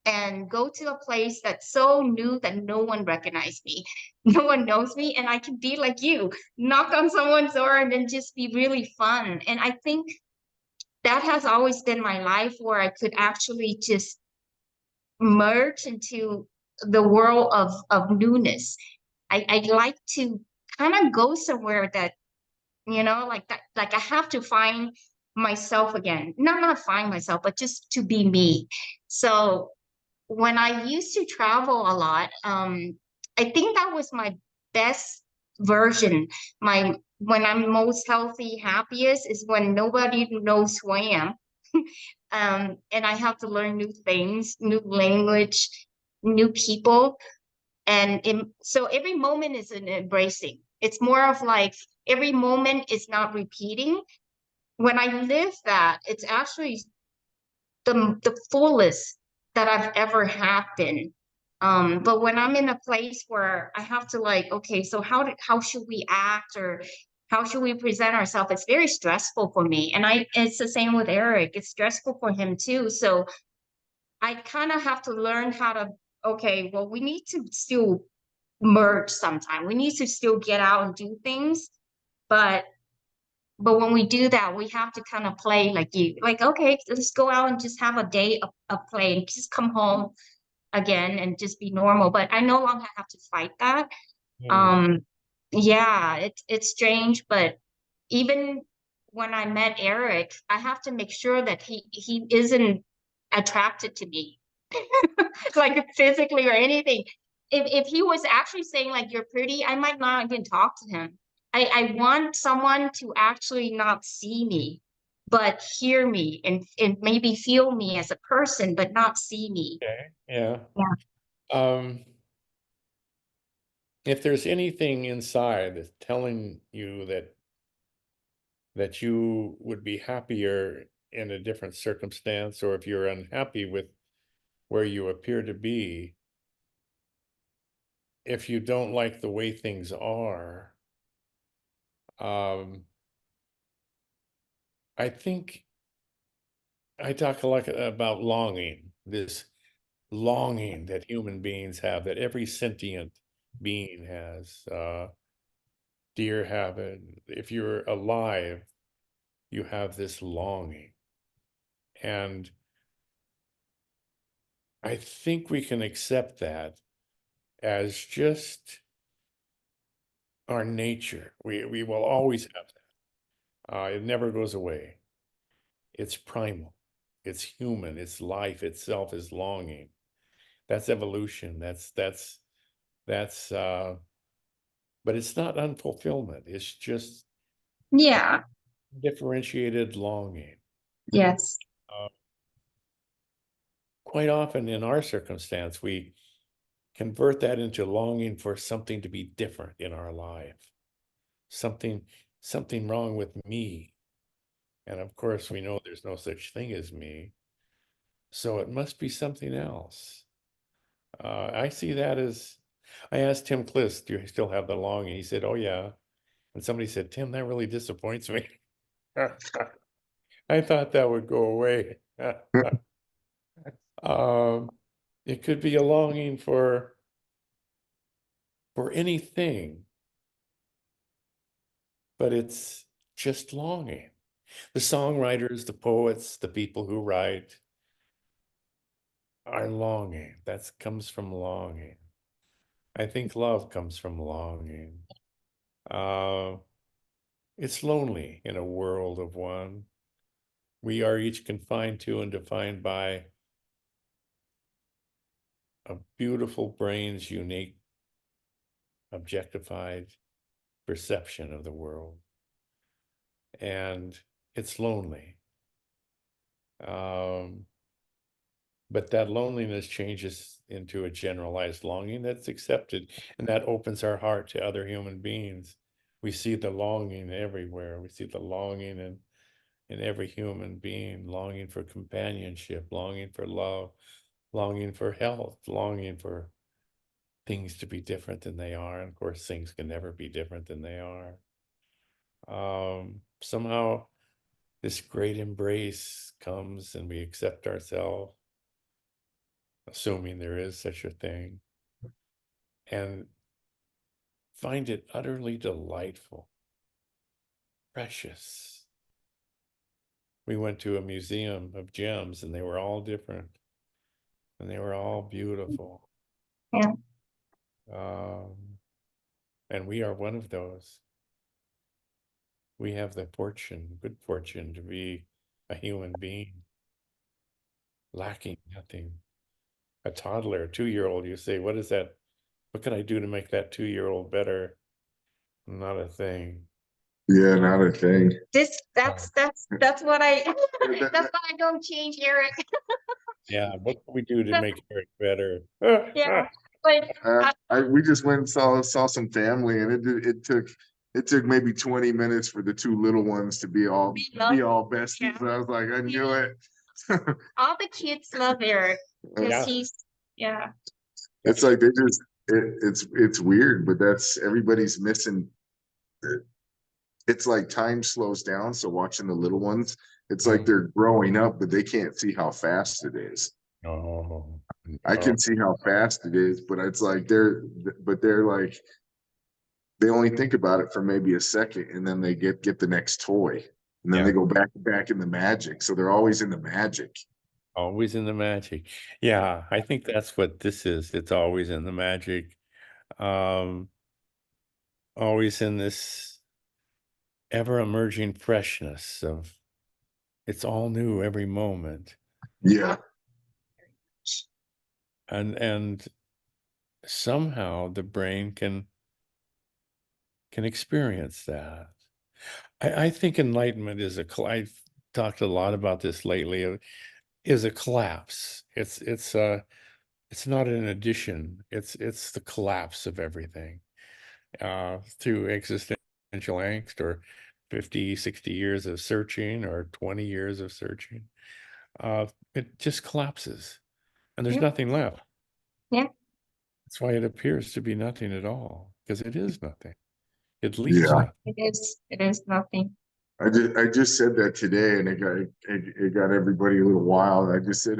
and go to a place that's so new that no one recognizes me, no one knows me, and I can be like you, knock on someone's door and then just be really fun. And I think that has always been my life, where I could actually just merge into the world of newness. I like to kind of go somewhere that, like that, like I have to find myself again. Not find myself, but just to be me. So when I used to travel a lot, I think that was my best version. My When I'm most healthy, happiest is when nobody knows who I am. And I have to learn new things, new language, new people. So every moment is an embracing. It's more of like every moment is not repeating. When I live that, it's actually the fullest that I've ever have been. But when I'm in a place where I have to like, okay, so how should we act, or how should we present ourselves? It's very stressful for me. And it's the same with Eric. It's stressful for him too. So I kind of have to learn how to, okay, well, we need to still merge sometime. We need to still get out and do things. But when we do that, we have to kind of play like you, like, okay, let's go out and just have a day of play and just come home again and just be normal. But I no longer have to fight that. Mm. Um, yeah, it's strange, but even when I met Eric, I have to make sure that he isn't attracted to me, like physically or anything. If he was actually saying like you're pretty, I might not even talk to him. I want someone to actually not see me, but hear me and maybe feel me as a person, but not see me. Okay, yeah. Yeah. Um, if there's anything inside that's telling you that you would be happier in a different circumstance, or if you're unhappy with where you appear to be, if you don't like the way things are, um, I think I talk a lot about longing, this longing that human beings have, that every sentient being has. Deer have it. If you're alive, you have this longing. And I think we can accept that as just our nature. We will always have that. It never goes away. It's primal. It's human. It's life itself is longing. That's evolution. That's but it's not unfulfillment. It's just Yeah. differentiated longing. Yes. Uh, Quite often in our circumstance, we convert that into longing for something to be different in our life. Something something wrong with me. And of course, we know there's no such thing as me. So it must be something else. I see that as, I asked Tim Kliss, do you still have the longing? He said, oh, yeah. And somebody said, Tim, that really disappoints me. I thought that would go away. Um, it could be a longing for anything, but it's just longing. The songwriters, the poets, the people who write are longing. That comes from longing. I think love comes from longing. Uh, it's lonely in a world of one. We are each confined to and defined by a beautiful brain's unique, objectified perception of the world. And it's lonely. Um, but that loneliness changes into a generalized longing that's accepted, and that opens our heart to other human beings. We see the longing everywhere. We see the longing in every human being, longing for companionship, longing for love, longing for health, longing for things to be different than they are. And of course, things can never be different than they are. Somehow this great embrace comes and we accept ourselves, assuming there is such a thing, and find it utterly delightful, precious. We went to a museum of gems and they were all different and they were all beautiful. Yeah. And we are one of those. We have the good fortune to be a human being, lacking nothing. A toddler, a 2-year-old, you say, what is that? What can I do to make that 2-year-old better? Not a thing. Yeah, not a thing. That's what I that's why I don't change Eric. Yeah, what can we do to make Eric better? Yeah, but We just went and saw some family, and it took maybe 20 minutes for the two little ones to be all besties. Yeah. And I was like, I knew it. all the kids love Eric because Yeah. he's It's like it's weird, but that's everybody's missing. It's like time slows down. So watching the little ones, it's like they're growing up, but they can't see how fast it is. Oh, I can see how fast it is, but it's like they're like they only think about it for maybe a second, and then they get the next toy, and then Yeah. they go back in the magic. So they're always in the magic. Always in the magic. Yeah, I think that's what this is. It's always in the magic. Always in this ever emerging freshness of it's all new every moment. Yeah. And somehow the brain can experience that. I think enlightenment is I've talked a lot about this lately, is a collapse. It's not an addition. It's the collapse of everything through existential angst or 50, 60 years of searching or 20 years of searching. It just collapses and there's nothing left. Yeah. That's why it appears to be nothing at all, because it is nothing. It leaves nothing. It is nothing. I just said that today, and it got everybody a little wild. I just said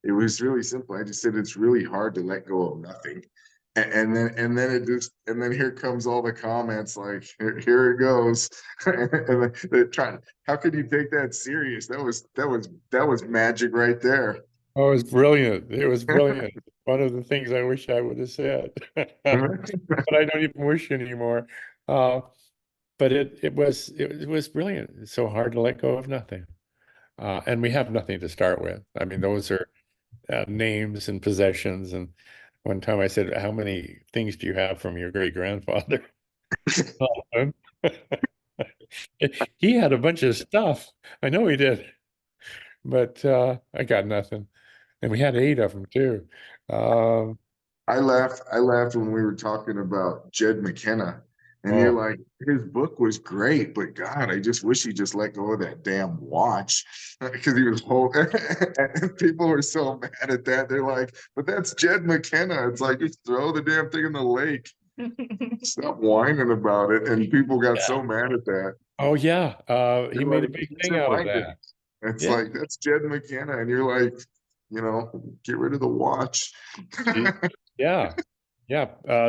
it was really simple. I just said it's really hard to let go of nothing, and then here comes all the comments like here it goes, and they're trying. How could you take that serious? That was magic right there. Oh, it was brilliant. It was brilliant. One of the things I wish I would have said, but I don't even wish anymore. But it was brilliant. It's so hard to let go of nothing. And we have nothing to start with. I mean, those are names and possessions. And one time I said, how many things do you have from your great grandfather? He had a bunch of stuff. I know he did, but I got nothing. And we had 8 of them too. I laughed when we were talking about Jed McKenna, and you're like, his book was great, but God, I just wish he just let go of that damn watch because he was whole. And people were so mad at that. They're like, but that's Jed McKenna. It's like just throw the damn thing in the lake. Stop whining about it. And people got so mad at that. Oh yeah, he They're made a like, big "He's thing out of reminded." that. It's like that's Jed McKenna, and you're like, get rid of the watch. Yeah,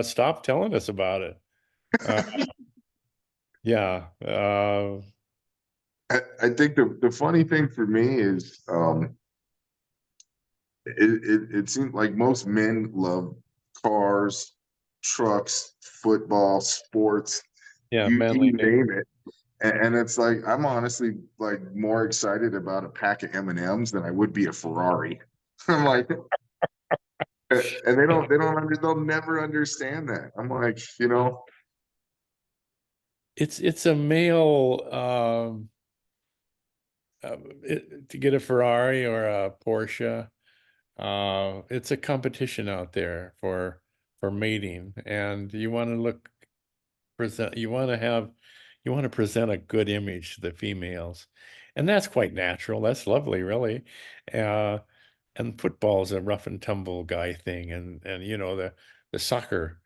stop telling us about it. Yeah. I think the funny thing for me is it seems like most men love cars, trucks, football, sports, Yeah, you manly name it. And it's like I'm honestly like more excited about a pack of M&Ms than I would be a Ferrari. I'm like, and they'll never understand that. I'm like, it's a male to get a Ferrari or a Porsche. It's a competition out there for mating, and you want to present a good image to the females, and that's quite natural. That's lovely, really. And football is a rough and tumble guy thing, and the the soccer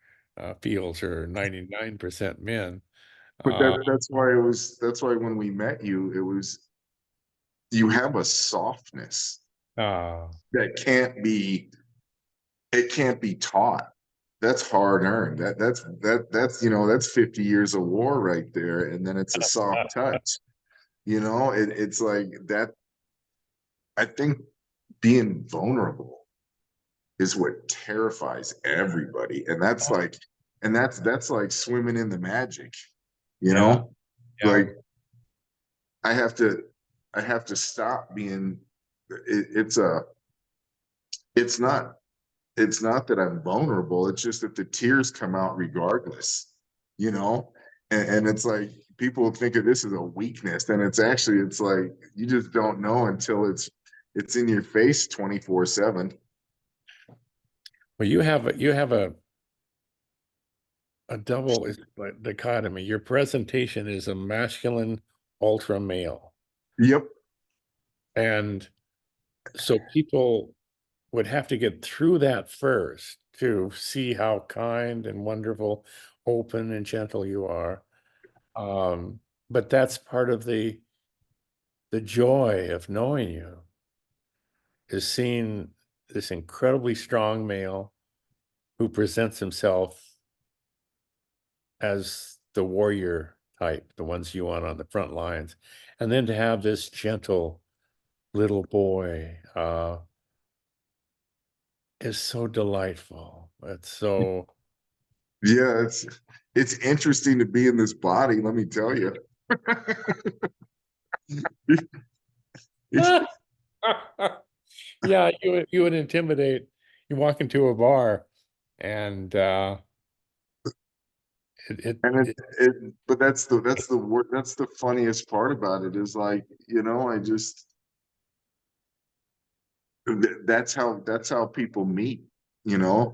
fields are 99% men. But that's why when we met you, you have a softness Uh, that can't be taught. That's hard earned. That's 50 years of war right there. And then it's a soft touch. It's like that. I think being vulnerable is what terrifies everybody. And that's like swimming in the magic, you yeah, know? yeah. Like I have to stop being it, it's a it's not it's not that I'm vulnerable. It's just that the tears come out regardless, you know? And it's like people think of this as a weakness. And it's like you just don't know until it's in your face 24/7. Well, you have a double dichotomy. Your presentation is a masculine ultra male. Yep. And so people would have to get through that first to see how kind and wonderful, open and gentle you are. But that's part of the joy of knowing you, is seeing this incredibly strong male who presents himself as the warrior type, the ones you want on the front lines, and then to have this gentle little boy is so delightful. It's so Yeah, it's interesting to be in this body, let me tell you. yeah, you would intimidate. You walk into a bar and And it but that's the funniest part about it is like, I just that's how people meet, yeah,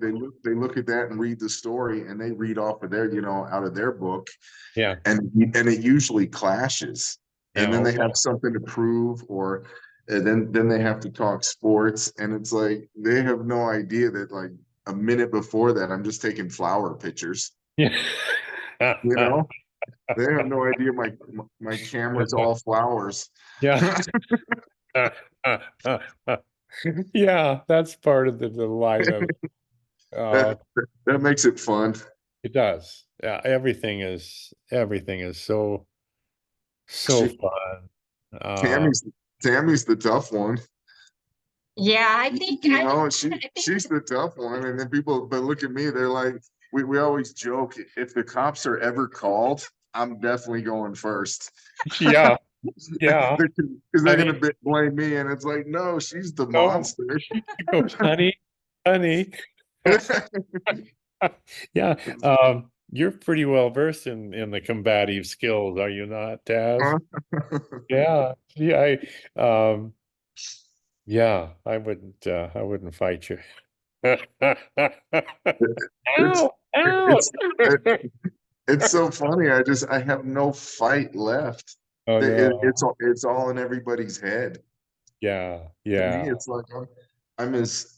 they look at that and read the story and they read off of their, out of their book, yeah, and it usually clashes, yeah, and then oh they yeah. have something to prove, or then they have to talk sports, and it's like they have no idea that like a minute before that I'm just taking flower pictures, Yeah. you know they have no idea my camera's all flowers. Yeah. Yeah, that's part of the delight of it. that that makes it fun. It does. Yeah, everything is so She, fun. Uh, Tammy's Tammy's the tough one. Yeah, I think She's the tough one, and then people but look at me, they're like, we always joke, if the cops are ever called, I'm definitely going first. yeah, yeah. Because they're Honey, gonna blame me, and it's like, no, she's the no, monster. she goes, honey. Yeah, you're pretty well versed in the combative skills, are you not, Taz? Yeah, yeah, yeah, I wouldn't fight you. it's Ow, ow. it's it's so funny. I have no fight left. Oh no. It's all in everybody's head. Yeah, To me, yeah. it's like I'm as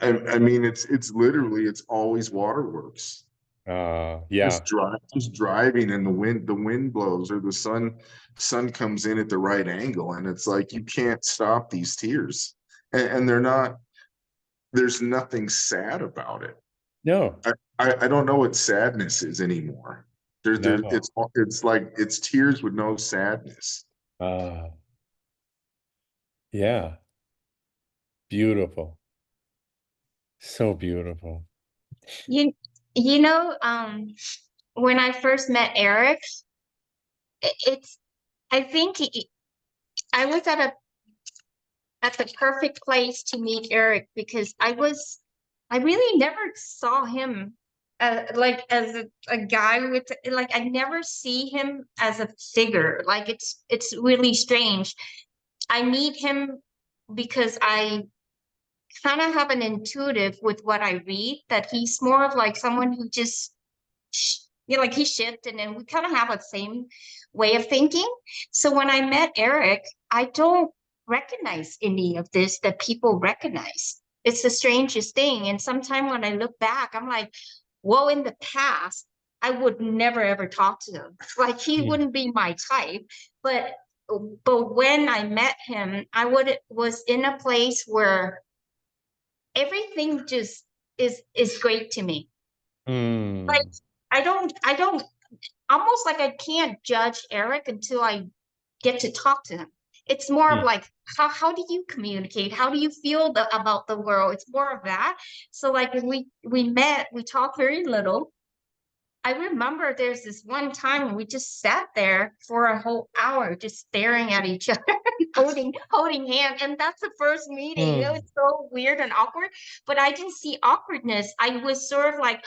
I mean, it's literally it's always waterworks. Yeah, Just driving, and the wind blows, or the sun comes in at the right angle, and it's like you can't stop these tears, and they're not. There's nothing sad about it. no, I don't know what sadness is anymore. no. It's like it's tears with no sadness. Uh, yeah, beautiful. So beautiful. you you know, when I first met Eric, it's I think I was at the perfect place to meet Eric because I really never saw him like as a guy with like I never see him as a figure. Like it's really strange. I meet him because I kind of have an intuitive with what I read that he's more of like someone who just like he shifted and we kind of have a same way of thinking. So when I met Eric, I don't recognize any of this that people recognize. it's the strangest thing. And sometimes when I look back, I'm like, well, in the past, I would never ever talk to him. Like he Mm. wouldn't be my type. But when I met him, was in a place where everything just is great to me. Like Mm. I don't almost like I can't judge Erik until I get to talk to him. It's more of Mm. like how do you communicate? How do you feel about the world? It's more of that. So like when we met, we talked very little. I remember there's this one time we just sat there for a whole hour just staring at each other, holding hands. And that's the first meeting. It was Mm. so weird and awkward, but I didn't see awkwardness. I was sort of like,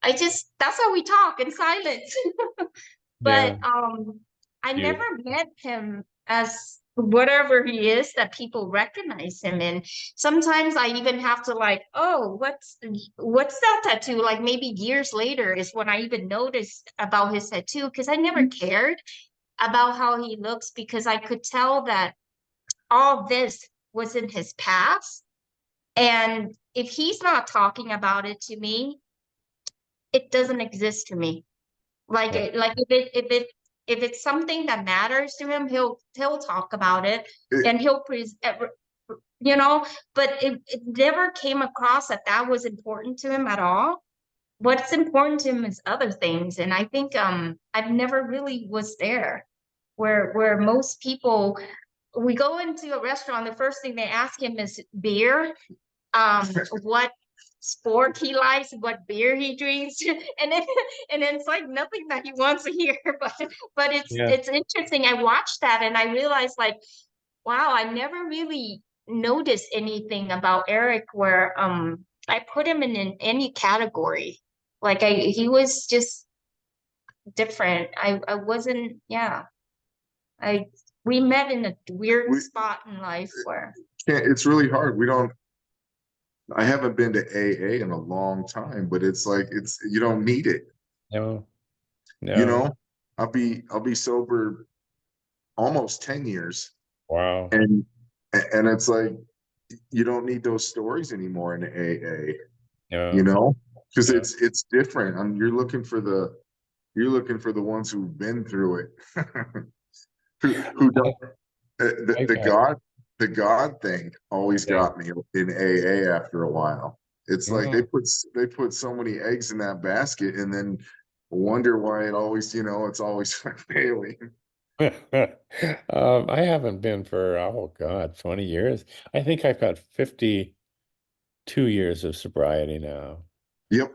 that's how we talk in silence. But Yeah. I never You. met him as whatever he is that people recognize him in. Sometimes I even have to like, oh, what's that tattoo? Like maybe years later is when I even noticed about his tattoo because I never cared about how he looks because I could tell that all this was in his past. And if he's not talking about it to me, it doesn't exist to me. Like Yeah. like if it's something that matters to him, he'll talk about it It, and you know, but it never came across that that was important to him at all. What's important to him is other things, and I think I've never really was there where most people we go into a restaurant, the first thing they ask him is beer, what sport he likes, what beer he drinks, and then it's like nothing that he wants to hear. But Yeah. it's interesting. I watched that and I realized like, wow, I never really noticed anything about Erik where I put him in any category. Like he was just different. I wasn't, yeah. I we met in a weird we spot in life where can't, it's really hard. We don't, I haven't been to AA in a long time, but it's like, you don't need it. No. You No. know, I'll be sober almost 10 years. Wow. And it's like, you don't need those stories anymore in AA, you No. know, because No. it's different. You're looking for the ones who've been through it, who don't. I The got. God thing always Yeah. got me in AA after a while. It's like Mm. they put so many eggs in that basket and then wonder why it always, it's always failing. I haven't been for, oh God, 20 years. I think I've got 52 years of sobriety now. Yep.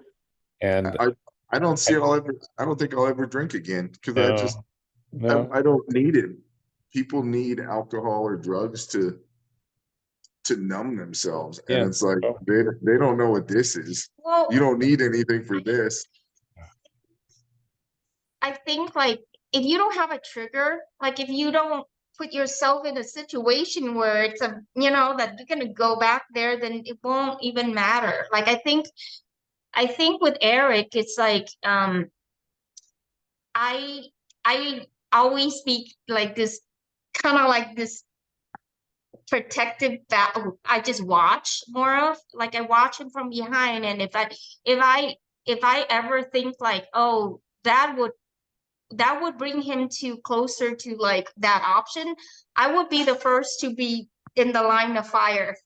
And I I don't see I, I'll ever I don't think I'll ever drink again because no, no, I don't need it. People need alcohol or drugs to numb themselves, and yeah. it's like Oh, they don't know what this is. You well, don't need anything for this. I think like if you don't have a trigger, like if you don't put yourself in a situation where it's that you're gonna go back there, then it won't even matter. Like I think with Erik, it's like I I always speak like this kind of like this protective that I just watch more of. Like I watch him from behind, and if I if I ever think like, oh, that would bring him to closer to like that option, I would be the first to be in the line of fire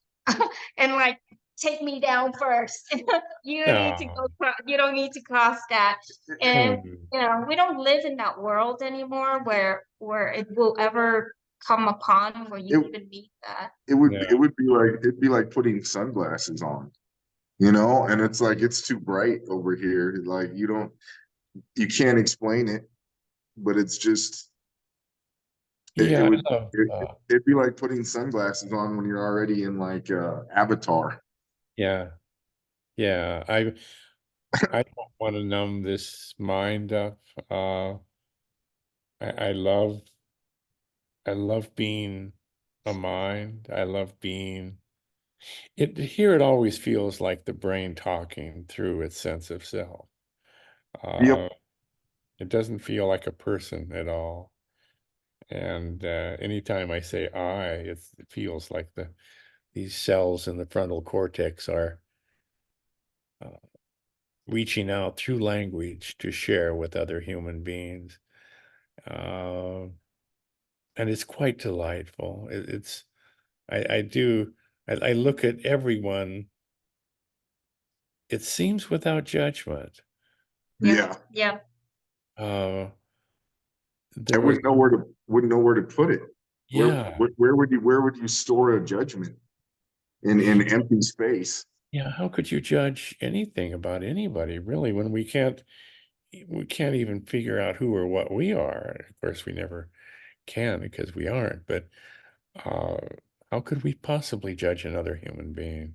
and like take me down first. You don't need to no. you don't need to cross that. And Hmm. we don't live in that world anymore where it will ever come upon where you It even need that. it No. would be like it'd be like putting sunglasses on, and it's like it's too bright over here. Like you can't explain it, but it's just it Yeah, would I love, it'd be like putting sunglasses on when you're already in like Avatar. yeah, yeah. I don't want to numb this mind up. Uh, I I love being a mind. I love being it here. It always feels like the brain talking through its sense of self. Yep. Uh, it doesn't feel like a person at all. And anytime I say I, it feels like these cells in the frontal cortex are reaching out through language to share with other human beings. And it's quite delightful. I look at everyone, it seems without judgment. Yeah. Yeah. Uh, I there was, wouldn't know where to put it. yeah, Where would you store a judgment in empty space? yeah. How could you judge anything about anybody, really, when we can't even figure out who or what we are? Of course, we never can because we aren't, but uh, how could we possibly judge another human being?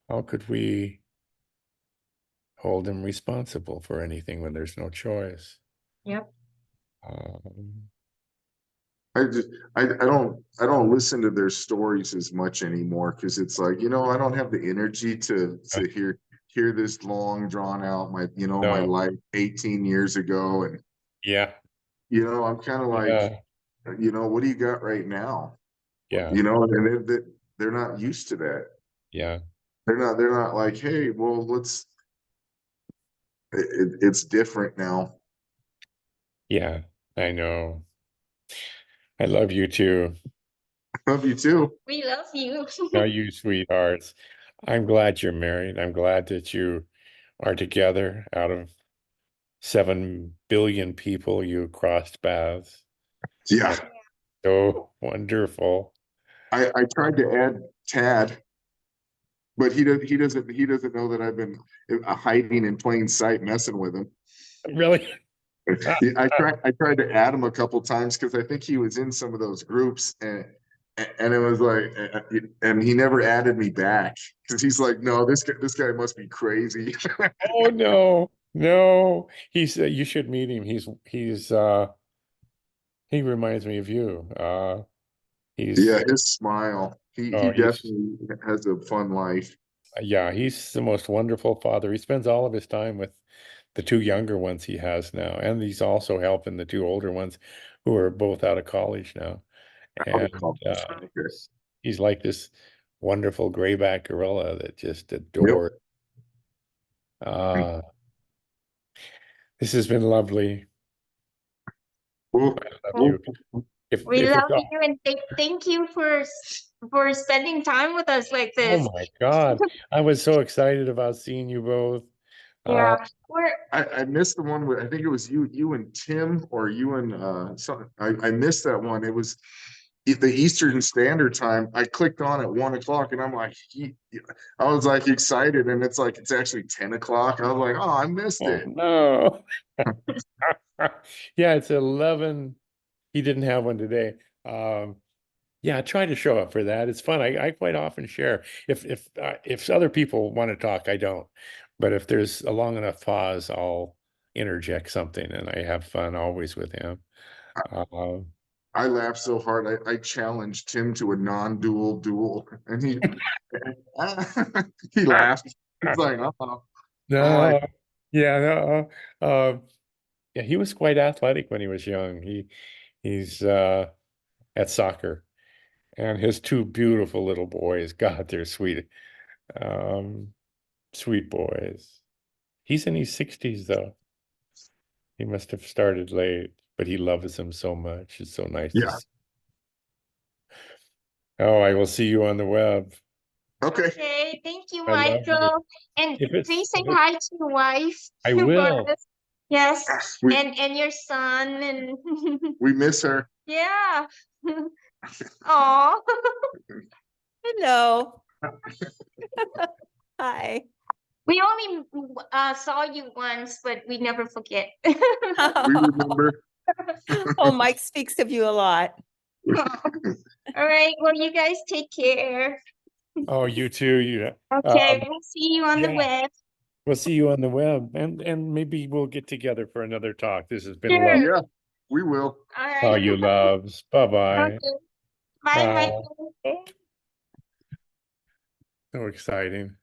How could we hold them responsible for anything when there's no choice? Yep. Um, I just I don't listen to their stories as much anymore because it's like, I don't have the energy to hear this long drawn out my no, life 18 years ago. And yeah, I'm kind of like, yeah, what do you got right now? yeah, And they're not used to that. yeah, They're not like, hey, well, it's different now. yeah. I know. I love you too. Love you too. We love you. Now, you sweethearts. I'm glad you're married. I'm glad that you are together. Out of 7 billion people, you crossed paths. Yeah. That's so wonderful. I tried to add Tad, but he doesn't know that I've been hiding in plain sight messing with him. Really? I tried to add him a couple times because I think he was in some of those groups, and it was like, and he never added me back because he's like, no, this guy must be crazy. Oh no, no. He's you should meet him. He reminds me of you. Yeah, He's his smile. He oh he's definitely has a fun life. yeah, he's the most wonderful father. He spends all of his time with the 2 younger ones he has now, and he's also helping the 2 older ones who are both out of college now. Out of And college. Okay. he's like this wonderful grayback gorilla that just Yep. adores. Uh, this has been lovely. Well, Love well, you. If We if love it's you and thank you for spending time with us like oh this. my God, I was so excited about seeing you both. Uh, Yeah. We're I missed the one with, I think it was you and Tim, or you and some. I missed that one. It was the Eastern Standard Time. I clicked on at 1 o'clock, and I'm like, I was like excited, and it's like it's actually 10 o'clock. I was like, oh, I missed oh it. no. Yeah, it's 11. He didn't have one today. Yeah, try to show up for that. It's fun. I quite often share. If other people want to talk, I don't. But if there's a long enough pause, I'll interject something, and I have fun always with him. Um, I laughed so hard. I challenged Tim to a non-dual duel, and he he laughed. He's like, oh. I'm like, no, yeah, no. Yeah, he was quite athletic when he was young. He's at soccer, and his 2 beautiful little boys. God, they're sweet. Um, Sweet boys. He's in his 60s though. He must have started late, but he loves them so much. It's so nice to yeah, see. Oh, I will see you on the web. okay. okay. Thank you, I love you. Michael. And please say If it's hi to your wife I for will. us. Yes. We And your son and we miss her. yeah. Oh. Hello. Hi. We only saw you once, but we never forget. We remember. Oh, Mike speaks of you a lot. All right. Well, you guys take care. Oh, you too. Okay. We'll see you on the yeah. web. We'll see you on the web, and maybe we'll get together for another talk. This has been Sure. lovely. Yeah, we will. All Oh, right. you loves. Bye-bye. Okay. Bye, Michael. So exciting.